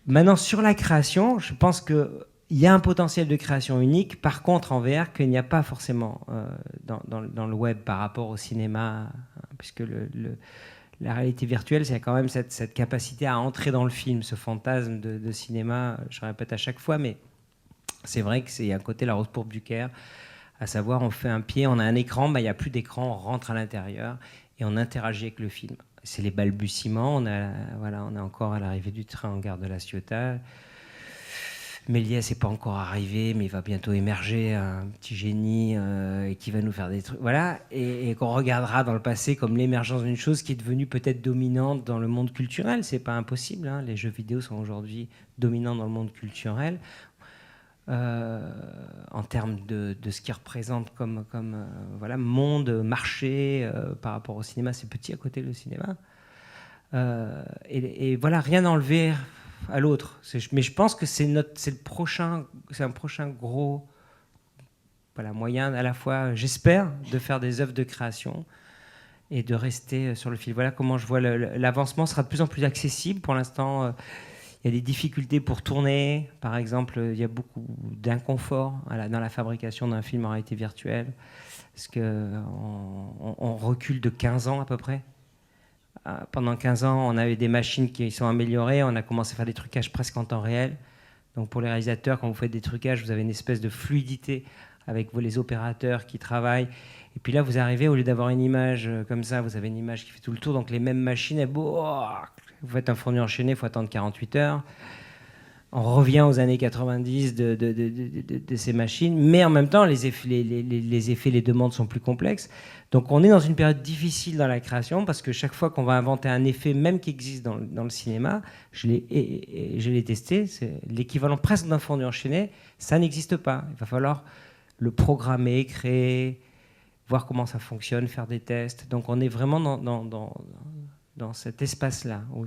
Maintenant, sur la création, je pense qu'il y a un potentiel de création unique, par contre en VR, qu'il n'y a pas forcément dans le web par rapport au cinéma, hein, puisque la réalité virtuelle, c'est quand même cette capacité à entrer dans le film, ce fantasme de cinéma, je répète à chaque fois, mais c'est vrai que c'est un côté la rose pourpre du Caire, à savoir on fait un pied, on a un écran, il n'y a plus d'écran, on rentre à l'intérieur et on interagit avec le film. C'est les balbutiements, on est encore à l'arrivée du train en gare de La Ciotat. Méliès n'est pas encore arrivé, mais il va bientôt émerger, un petit génie qui va nous faire des trucs. Voilà, et qu'on regardera dans le passé comme l'émergence d'une chose qui est devenue peut-être dominante dans le monde culturel. C'est pas impossible, hein. Les jeux vidéo sont aujourd'hui dominants dans le monde culturel. En termes de ce qu'ils représentent comme monde, marché, par rapport au cinéma, c'est petit à côté du cinéma. Et voilà, rien enlevé à l'autre. Mais je pense que c'est un prochain gros moyen à la fois, j'espère, de faire des œuvres de création et de rester sur le fil. Voilà comment je vois l'avancement sera de plus en plus accessible. Pour l'instant, il y a des difficultés pour tourner. Par exemple, il y a beaucoup d'inconfort dans la fabrication d'un film en réalité virtuelle, parce qu'on recule de 15 ans à peu près. Pendant 15 ans, on avait des machines qui sont améliorées, on a commencé à faire des trucages presque en temps réel. Donc pour les réalisateurs, quand vous faites des trucages, vous avez une espèce de fluidité avec les opérateurs qui travaillent. Et puis là, vous arrivez, au lieu d'avoir une image comme ça, vous avez une image qui fait tout le tour. Donc les mêmes machines, vous faites un fondu enchaîné, il faut attendre 48 heures. On revient aux années 90 de ces machines, mais en même temps, les effets, les demandes sont plus complexes. Donc on est dans une période difficile dans la création, parce que chaque fois qu'on va inventer un effet, même qui existe dans le cinéma, je l'ai testé, c'est l'équivalent presque d'un fondu enchaîné, ça n'existe pas. Il va falloir le programmer, créer, voir comment ça fonctionne, faire des tests. Donc on est vraiment dans cet espace-là où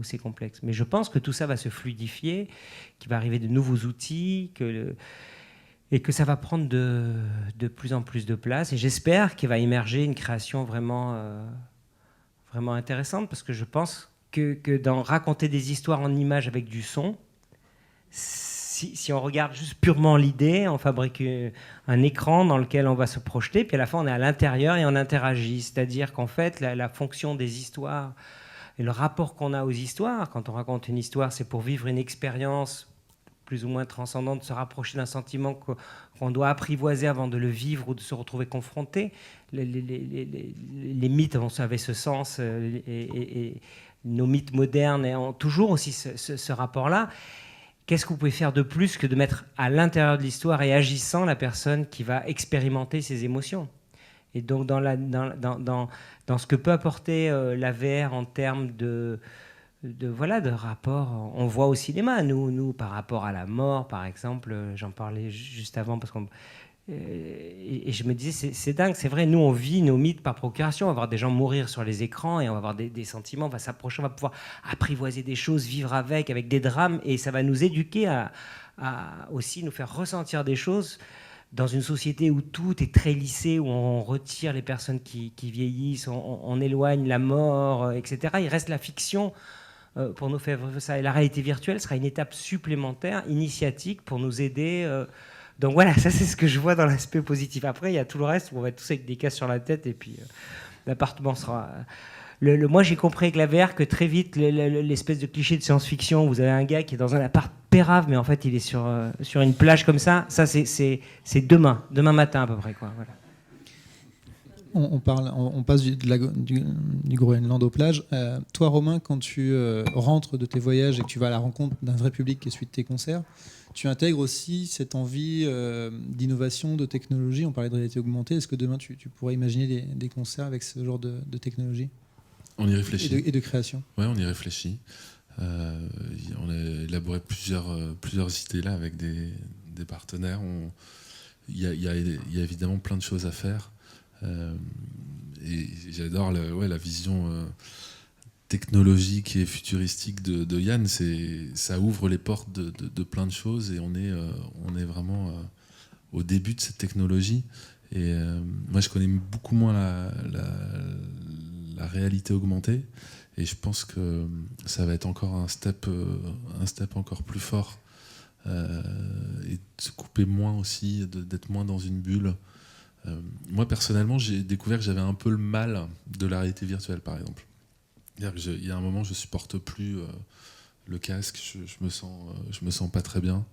c'est complexe. Mais je pense que tout ça va se fluidifier, qu'il va arriver de nouveaux outils, et que ça va prendre de plus en plus de place. Et j'espère qu'il va émerger une création vraiment vraiment intéressante, parce que je pense que dans raconter des histoires en images avec du son, si on regarde juste purement l'idée, on fabrique un écran dans lequel on va se projeter, puis à la fin on est à l'intérieur et on interagit. C'est-à-dire qu'en fait, la fonction des histoires et le rapport qu'on a aux histoires, quand on raconte une histoire, c'est pour vivre une expérience plus ou moins transcendante, se rapprocher d'un sentiment qu'on doit apprivoiser avant de le vivre ou de se retrouver confronté. Les mythes avaient ce sens, et nos mythes modernes ont toujours aussi ce rapport-là. Qu'est-ce que vous pouvez faire de plus que de mettre à l'intérieur de l'histoire et agissant la personne qui va expérimenter ses émotions? Et donc dans ce que peut apporter la VR en termes de rapport, on voit au cinéma, nous par rapport à la mort, par exemple, j'en parlais juste avant, parce qu'on et je me disais, c'est dingue, c'est vrai, nous on vit nos mythes par procuration, on va voir des gens mourir sur les écrans et on va avoir des sentiments, on va s'approcher, on va pouvoir apprivoiser des choses, vivre avec des drames, et ça va nous éduquer à aussi nous faire ressentir des choses dans une société où tout est très lissé, où on retire les personnes qui vieillissent, on éloigne la mort, etc. Il reste la fiction pour nous faire vivre ça, et la réalité virtuelle sera une étape supplémentaire, initiatique, pour nous aider. Donc voilà, ça c'est ce que je vois dans l'aspect positif. Après, il y a tout le reste où on va être tous avec des casques sur la tête et puis l'appartement sera... moi j'ai compris avec la VR que très vite, l'espèce de cliché de science-fiction, vous avez un gars qui est dans un appart pérave, mais en fait il est sur une plage comme ça c'est demain matin à peu près, quoi. Voilà. On passe du Groenland aux plages. Toi, Romain, quand tu rentres de tes voyages et que tu vas à la rencontre d'un vrai public qui suit tes concerts, tu intègres aussi cette envie d'innovation, de technologie. On parlait de réalité augmentée. Est-ce que demain, tu pourrais imaginer des concerts avec ce genre de technologie? On y réfléchit. Et de création. Oui, on y réfléchit. On a élaboré plusieurs idées là avec des partenaires. Il y a évidemment plein de choses à faire. Et j'adore la vision technologique et futuristique de Yann. Ça ouvre les portes de plein de choses, et on est vraiment au début de cette technologie. Et moi, je connais beaucoup moins la réalité augmentée, et je pense que ça va être encore un step encore plus fort, et de se couper moins aussi, d'être moins dans une bulle. Moi personnellement, j'ai découvert que j'avais un peu le mal de la réalité virtuelle, par exemple. Il y a un moment, je supporte plus le casque, je me sens pas très bien.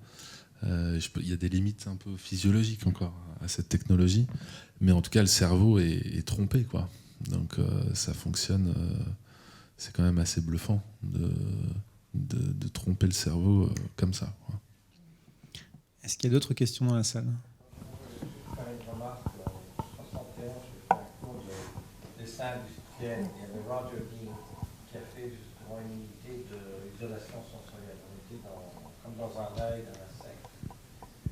Il y a des limites un peu physiologiques encore à cette technologie, mais en tout cas le cerveau est trompé, quoi. Donc ça fonctionne, c'est quand même assez bluffant de tromper le cerveau comme ça, quoi. Est-ce qu'il y a d'autres questions dans la salle? Industriel. Il y avait Roger Dean qui a fait justement une unité d'isolation sensorielle. On était comme dans un œil, dans un secte,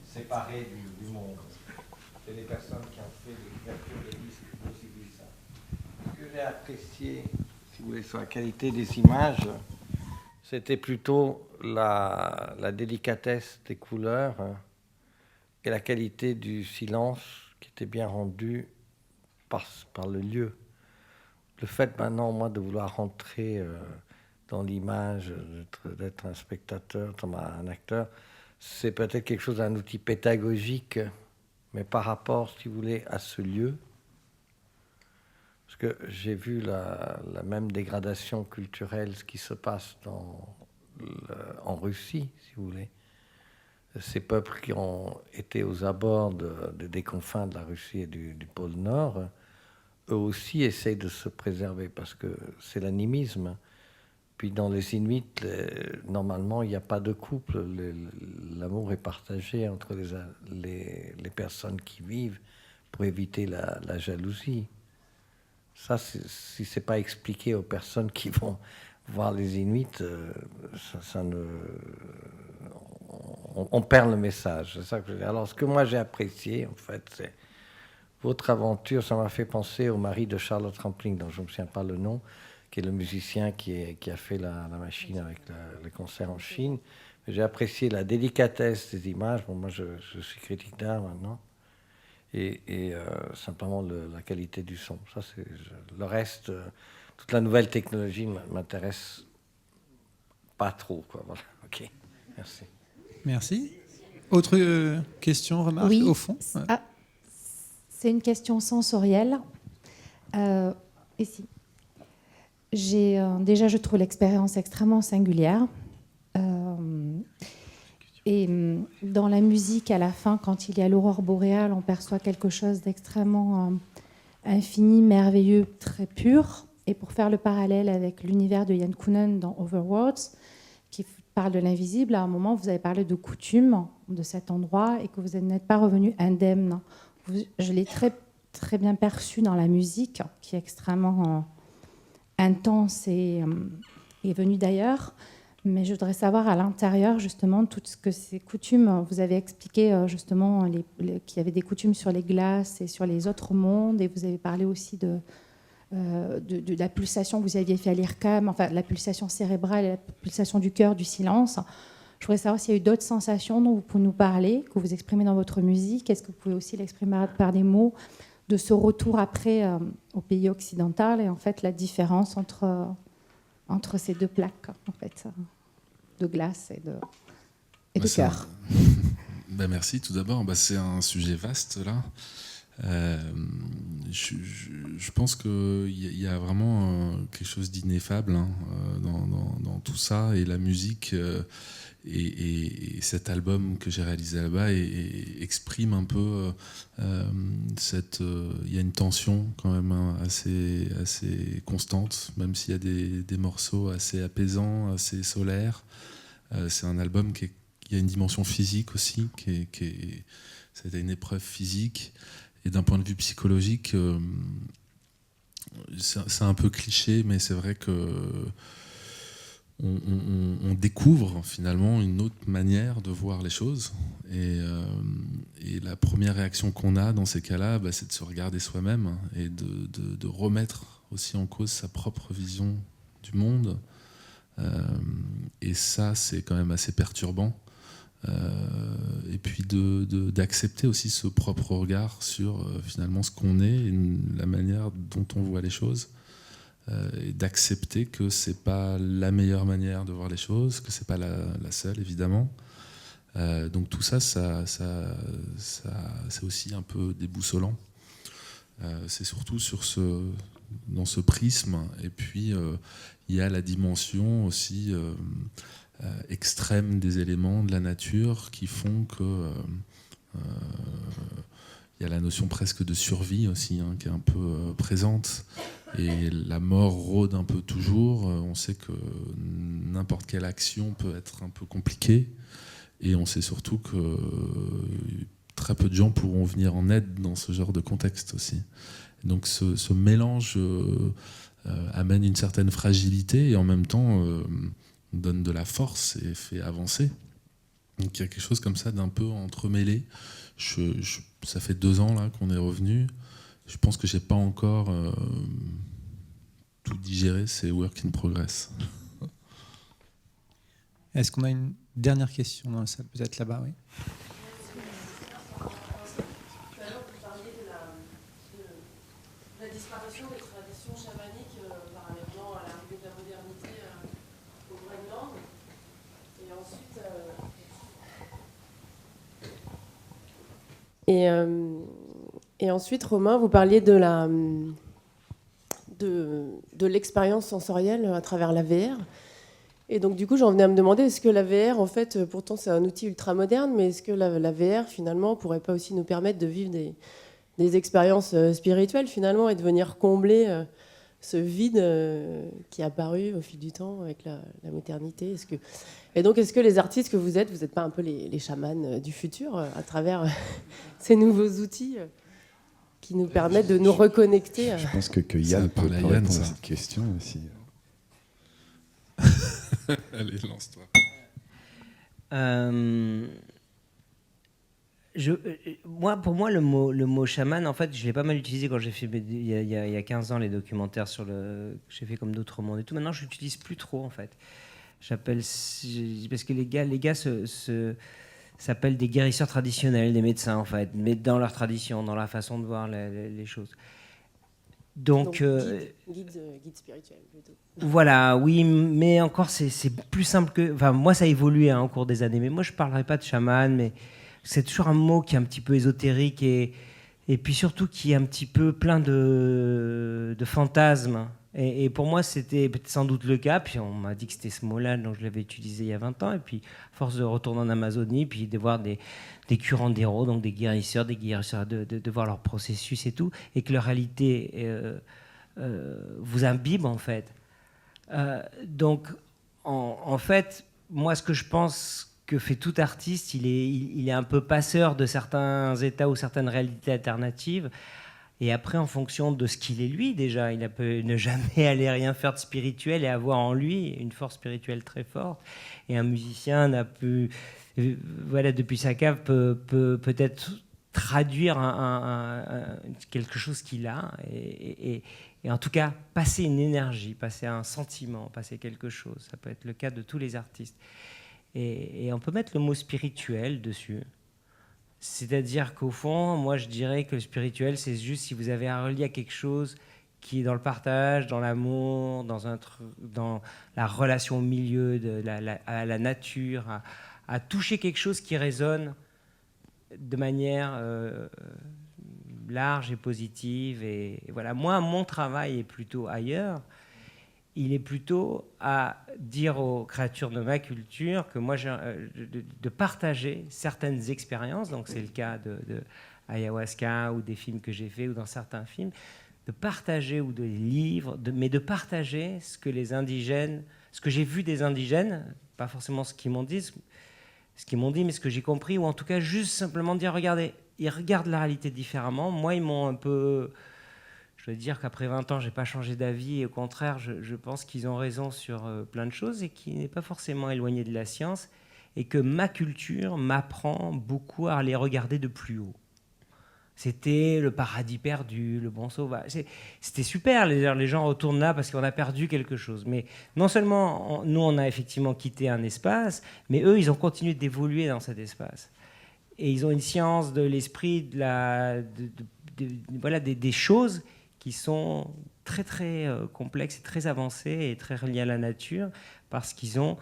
séparé du monde. C'est les personnes qui ont fait des couvertures des disques qui ont aussi vu ça. Ce que j'ai apprécié, si vous voulez, sur la qualité des images, c'était plutôt la délicatesse des couleurs et la qualité du silence qui était bien rendue par le lieu. Le fait maintenant, moi, de vouloir rentrer dans l'image, d'être un spectateur, un acteur, c'est peut-être quelque chose d'un outil pédagogique, mais par rapport, si vous voulez, à ce lieu. Parce que j'ai vu la même dégradation culturelle, ce qui se passe en Russie, si vous voulez. Ces peuples qui ont été aux abords des confins de la Russie et du pôle Nord, eux aussi essayent de se préserver parce que c'est l'animisme. Puis dans les Inuits, normalement, il n'y a pas de couple. L'amour est partagé entre les personnes qui vivent pour éviter la jalousie. Ça, si ce n'est pas expliqué aux personnes qui vont voir les Inuits, on perd le message. C'est ça que je veux dire. Alors, ce que moi j'ai apprécié, en fait, c'est votre aventure. Ça m'a fait penser au mari de Charlotte Rampling, dont je ne me souviens pas le nom, qui est le musicien qui a fait la machine avec les concerts en Chine. J'ai apprécié la délicatesse des images. Bon, moi, je suis critique d'art maintenant. Et simplement la qualité du son. Ça, le reste, toute la nouvelle technologie m'intéresse pas trop, quoi. Voilà. Ok, merci. Merci. Autre question, remarque Oui. au fond? Ah, c'est une question sensorielle. Ici. Déjà, je trouve l'expérience extrêmement singulière. Et dans la musique, à la fin, quand il y a l'aurore boréale, on perçoit quelque chose d'extrêmement infini, merveilleux, très pur. Et pour faire le parallèle avec l'univers de Yann Kounen dans Overworlds, qui parle de l'invisible, à un moment, vous avez parlé de coutume de cet endroit et que vous n'êtes pas revenu indemne. Je l'ai très, très bien perçu dans la musique, qui est extrêmement intense et venue d'ailleurs. Mais je voudrais savoir à l'intérieur, justement, tout ce que ces coutumes, vous avez expliqué justement qu'il y avait des coutumes sur les glaces et sur les autres mondes, et vous avez parlé aussi de la pulsation que vous aviez fait à l'IRCAM, enfin la pulsation cérébrale et la pulsation du cœur, du silence. Je voudrais savoir s'il y a eu d'autres sensations dont vous pouvez nous parler, que vous exprimez dans votre musique. Est-ce que vous pouvez aussi l'exprimer par des mots, de ce retour après au pays occidental, et en fait la différence entre ces deux plaques, en fait, de glace et de cœur. Merci tout d'abord. C'est un sujet vaste là. Je pense qu'il y a vraiment quelque chose d'ineffable dans tout ça, et la musique et cet album que j'ai réalisé là-bas exprime un peu il y a une tension quand même assez constante, même s'il y a des morceaux assez apaisants, assez solaires. C'est un album qui a une dimension physique aussi, c'est une épreuve physique. Et d'un point de vue psychologique, c'est un peu cliché, mais c'est vrai que on découvre finalement une autre manière de voir les choses. Et la première réaction qu'on a dans ces cas-là, c'est de se regarder soi-même et de remettre aussi en cause sa propre vision du monde. Et ça, c'est quand même assez perturbant. Et puis d'accepter aussi ce propre regard sur finalement ce qu'on est et la manière dont on voit les choses, et d'accepter que c'est pas la meilleure manière de voir les choses, que c'est pas la seule évidemment. Donc tout ça c'est aussi un peu déboussolant. C'est surtout dans ce prisme, et puis il y a la dimension aussi extrême des éléments de la nature qui font que il y a la notion presque de survie aussi qui est un peu présente, et la mort rôde un peu toujours. On sait que n'importe quelle action peut être un peu compliquée, et on sait surtout que très peu de gens pourront venir en aide dans ce genre de contexte aussi. Donc ce mélange amène une certaine fragilité, et en même temps donne de la force et fait avancer. Donc il y a quelque chose comme ça d'un peu entremêlé. Ça fait 2 ans là qu'on est revenu. Je pense que j'ai pas encore tout digéré. C'est work in progress. Est-ce qu'on a une dernière question dans la salle? Peut-être là-bas, oui. La disparition des traditions chamaniques parallèlement à l'arrivée de la modernité au Groenland. Et ensuite, Romain, vous parliez de l'expérience sensorielle à travers la VR. Et donc, du coup, j'en venais à me demander, est-ce que la VR, en fait, pourtant c'est un outil ultra moderne, mais est-ce que la VR, finalement, pourrait pas aussi nous permettre de vivre des expériences spirituelles, finalement, et de venir combler ce vide qui est apparu au fil du temps avec la modernité? Et donc, est-ce que les artistes que vous n'êtes pas un peu les chamans du futur à travers ces nouveaux outils qui nous permettent de nous reconnecter? Je pense que Yann peut répondre à cette question aussi. Allez, lance-toi. Pour moi, le mot chaman, en fait, je l'ai pas mal utilisé quand j'ai fait il y a 15 ans les documentaires que j'ai fait comme d'autres mondes et tout. Maintenant, je l'utilise plus trop, en fait. Parce que les gars s'appellent des guérisseurs traditionnels, des médecins, en fait, mais dans leur tradition, dans la façon de voir les choses. Donc guide spirituel plutôt. Voilà, oui, mais encore c'est plus simple que... Enfin, moi ça a évolué au cours des années, mais moi je ne parlerai pas de chaman, mais c'est toujours un mot qui est un petit peu ésotérique et puis surtout qui est un petit peu plein de fantasmes. Et pour moi c'était sans doute le cas, puis on m'a dit que c'était ce mot-là, donc je l'avais utilisé il y a 20 ans, et puis à force de retourner en Amazonie, puis de voir des curanderos, donc des guérisseurs, de voir leur processus et tout, et que leur réalité vous imbibe en fait. Donc, en fait, moi, ce que je pense que fait tout artiste, il est un peu passeur de certains états ou certaines réalités alternatives. Et après, en fonction de ce qu'il est lui, déjà, il peut ne jamais aller rien faire de spirituel et avoir en lui une force spirituelle très forte. Et un musicien depuis sa cave, peut-être traduire quelque chose qu'il a et en tout cas passer une énergie, passer un sentiment, passer quelque chose. Ça peut être le cas de tous les artistes. Et on peut mettre le mot spirituel dessus. C'est-à-dire qu'au fond, moi je dirais que le spirituel, c'est juste si vous avez un relié à quelque chose qui est dans le partage, dans l'amour, dans la relation au milieu, à la nature, à toucher quelque chose qui résonne de manière large et positive. Et voilà. Moi, mon travail est plutôt ailleurs. Il est plutôt à dire aux créatures de ma culture que moi, de partager certaines expériences. Donc, c'est le cas de ayahuasca ou des films que j'ai faits ou dans certains films, de partager ou des livres, mais de partager ce que les indigènes, ce que j'ai vu des indigènes, pas forcément ce qu'ils m'ont dit, mais ce que j'ai compris, ou en tout cas juste simplement dire, regardez, ils regardent la réalité différemment. Moi, ils m'ont un peu... Je veux dire qu'après 20 ans, je n'ai pas changé d'avis. Et au contraire, je pense qu'ils ont raison sur plein de choses et qu'il n'est pas forcément éloigné de la science. Et que ma culture m'apprend beaucoup à les regarder de plus haut. C'était le paradis perdu, le bon sauvage. C'était super, les gens retournent là parce qu'on a perdu quelque chose. Mais non seulement, nous, on a effectivement quitté un espace, mais eux, ils ont continué d'évoluer dans cet espace. Et ils ont une science de l'esprit, des choses qui sont très, très complexes et très avancées et très reliées à la nature parce qu'ils ont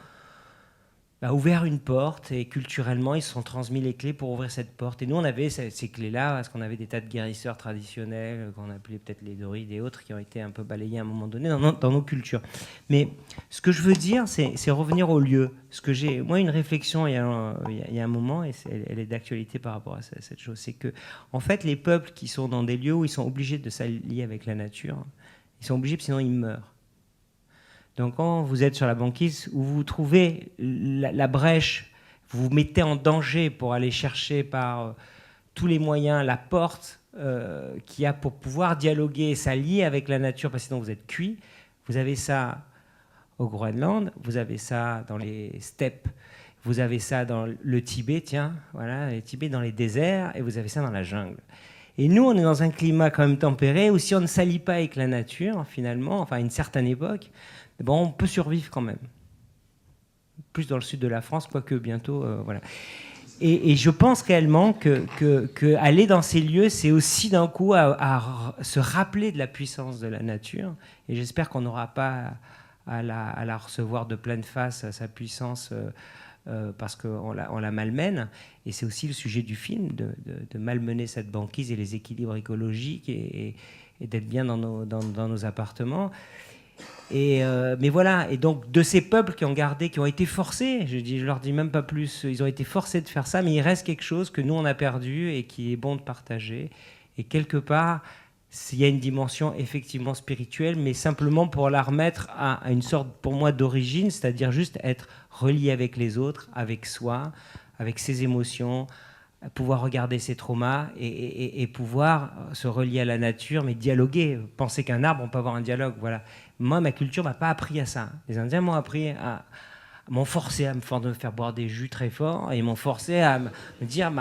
ouvert une porte et culturellement, ils se sont transmis les clés pour ouvrir cette porte. Et nous, on avait ces clés-là parce qu'on avait des tas de guérisseurs traditionnels qu'on appelait peut-être les Dorides et autres qui ont été un peu balayés à un moment donné dans nos cultures. Mais ce que je veux dire, c'est revenir au lieu. Moi, une réflexion il y a un moment, et elle est d'actualité par rapport à cette chose, c'est que, en fait, les peuples qui sont dans des lieux où ils sont obligés de s'allier avec la nature, ils sont obligés, sinon ils meurent. Donc quand vous êtes sur la banquise, où vous trouvez la brèche, vous vous mettez en danger pour aller chercher par tous les moyens la porte qu'il y a pour pouvoir dialoguer et s'allier avec la nature, parce que sinon vous êtes cuit. Vous avez ça au Groenland, vous avez ça dans les steppes, vous avez ça dans le Tibet, les Tibet dans les déserts, et vous avez ça dans la jungle. Et nous, on est dans un climat quand même tempéré, où si on ne s'allie pas avec la nature, finalement, enfin à une certaine époque, on peut survivre quand même. Plus dans le sud de la France, quoique bientôt, voilà. Et je pense réellement que aller dans ces lieux, c'est aussi d'un coup à se rappeler de la puissance de la nature. Et j'espère qu'on n'aura pas à la recevoir de pleine face, sa puissance, parce qu'on la malmène. Et c'est aussi le sujet du film, de malmener cette banquise et les équilibres écologiques et d'être bien dans nos appartements. Mais voilà, et donc de ces peuples qui ont été forcés, je leur dis même pas plus, ils ont été forcés de faire ça, mais il reste quelque chose que nous on a perdu et qui est bon de partager. Et quelque part, il y a une dimension effectivement spirituelle, mais simplement pour la remettre à une sorte, pour moi, d'origine, c'est-à-dire juste être relié avec les autres, avec soi, avec ses émotions, pouvoir regarder ses traumas et pouvoir se relier à la nature, mais dialoguer. Penser qu'un arbre, on peut avoir un dialogue, voilà. Moi, ma culture m'a pas appris à ça. Les Indiens m'ont forcé à me faire boire des jus très forts et m'ont forcé à me dire,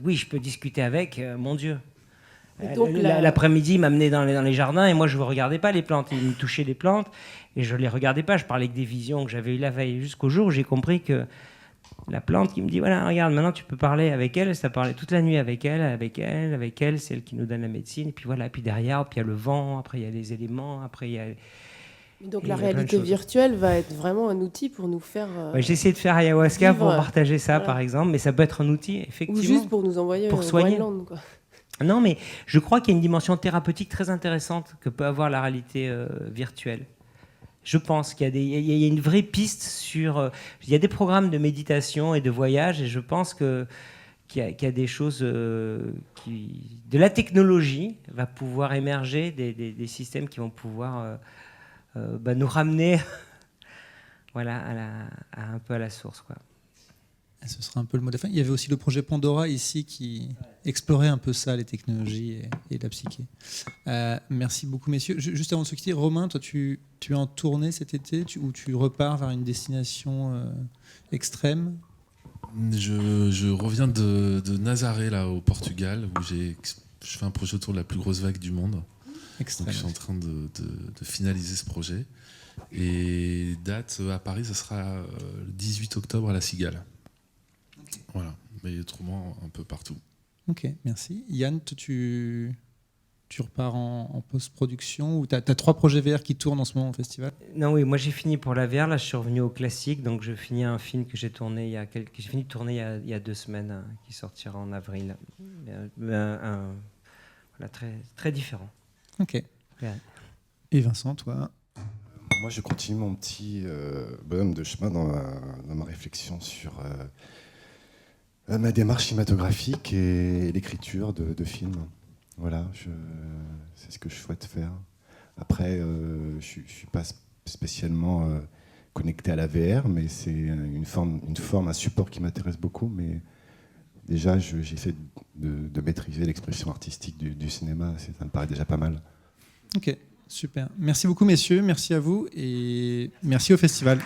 oui, je peux discuter avec, mon Dieu. L'après-midi, ils m'amenaient dans les jardins et moi, je ne regardais pas les plantes. Ils me touchaient les plantes et je ne les regardais pas. Je parlais que des visions que j'avais eues la veille jusqu'au jour où j'ai compris que La plante qui me dit, voilà, regarde, maintenant tu peux parler avec elle, ça parlait toute la nuit avec elle, c'est elle qui nous donne la médecine, et puis voilà, puis derrière, puis il y a le vent, après il y a les éléments, après il y a... Donc Et la il y a plein de réalité choses. virtuelle va être vraiment un outil pour nous faire... Ouais, j'ai essayé de faire ayahuasca vivre, pour partager ça, voilà. par exemple, mais ça peut être un outil, effectivement. Ou juste pour nous envoyer pour au soigner. Groenland, quoi. Non, mais je crois qu'il y a une dimension thérapeutique très intéressante que peut avoir la réalité virtuelle. Je pense qu'il y a, il y a une vraie piste sur... il y a des programmes de méditation et de voyage, et je pense qu'il y a des choses qui... De la technologie va pouvoir émerger, des systèmes qui vont pouvoir nous ramener voilà, un peu à la source, quoi. Et ce sera un peu le mot de la fin. Il y avait aussi le projet Pandora ici qui explorait un peu ça, les technologies et la psyché. Merci beaucoup, messieurs. Juste avant de se quitter, Romain, toi, tu es en tournée cet été ou tu repars vers une destination extrême? Je reviens de Nazaré, là, au Portugal, où je fais un projet autour de la plus grosse vague du monde. Extrême. Donc, je suis en train de finaliser ce projet. Et date à Paris, ce sera le 18 octobre à La Cigale. Voilà, mais autrement un peu partout. Ok, merci. Yann, tu repars en post-production ou tu as 3 projets VR qui tournent en ce moment au festival? Non, oui, moi j'ai fini pour la VR, là je suis revenu au classique, donc je finis un film que j'ai tourné j'ai fini de tourner il y a 2 semaines, hein, qui sortira en avril. Voilà, très, très différent. Ok. Ouais. Et Vincent, toi? Moi, je continue mon petit bonhomme de chemin dans ma réflexion sur ma démarche cinématographique et l'écriture de films. Voilà, c'est ce que je souhaite faire. Après, je ne suis pas spécialement connecté à la VR, mais c'est une forme, un support qui m'intéresse beaucoup. Mais déjà, j'essaie de maîtriser l'expression artistique du cinéma. Ça me paraît déjà pas mal. Ok, super. Merci beaucoup, messieurs. Merci à vous et merci au festival.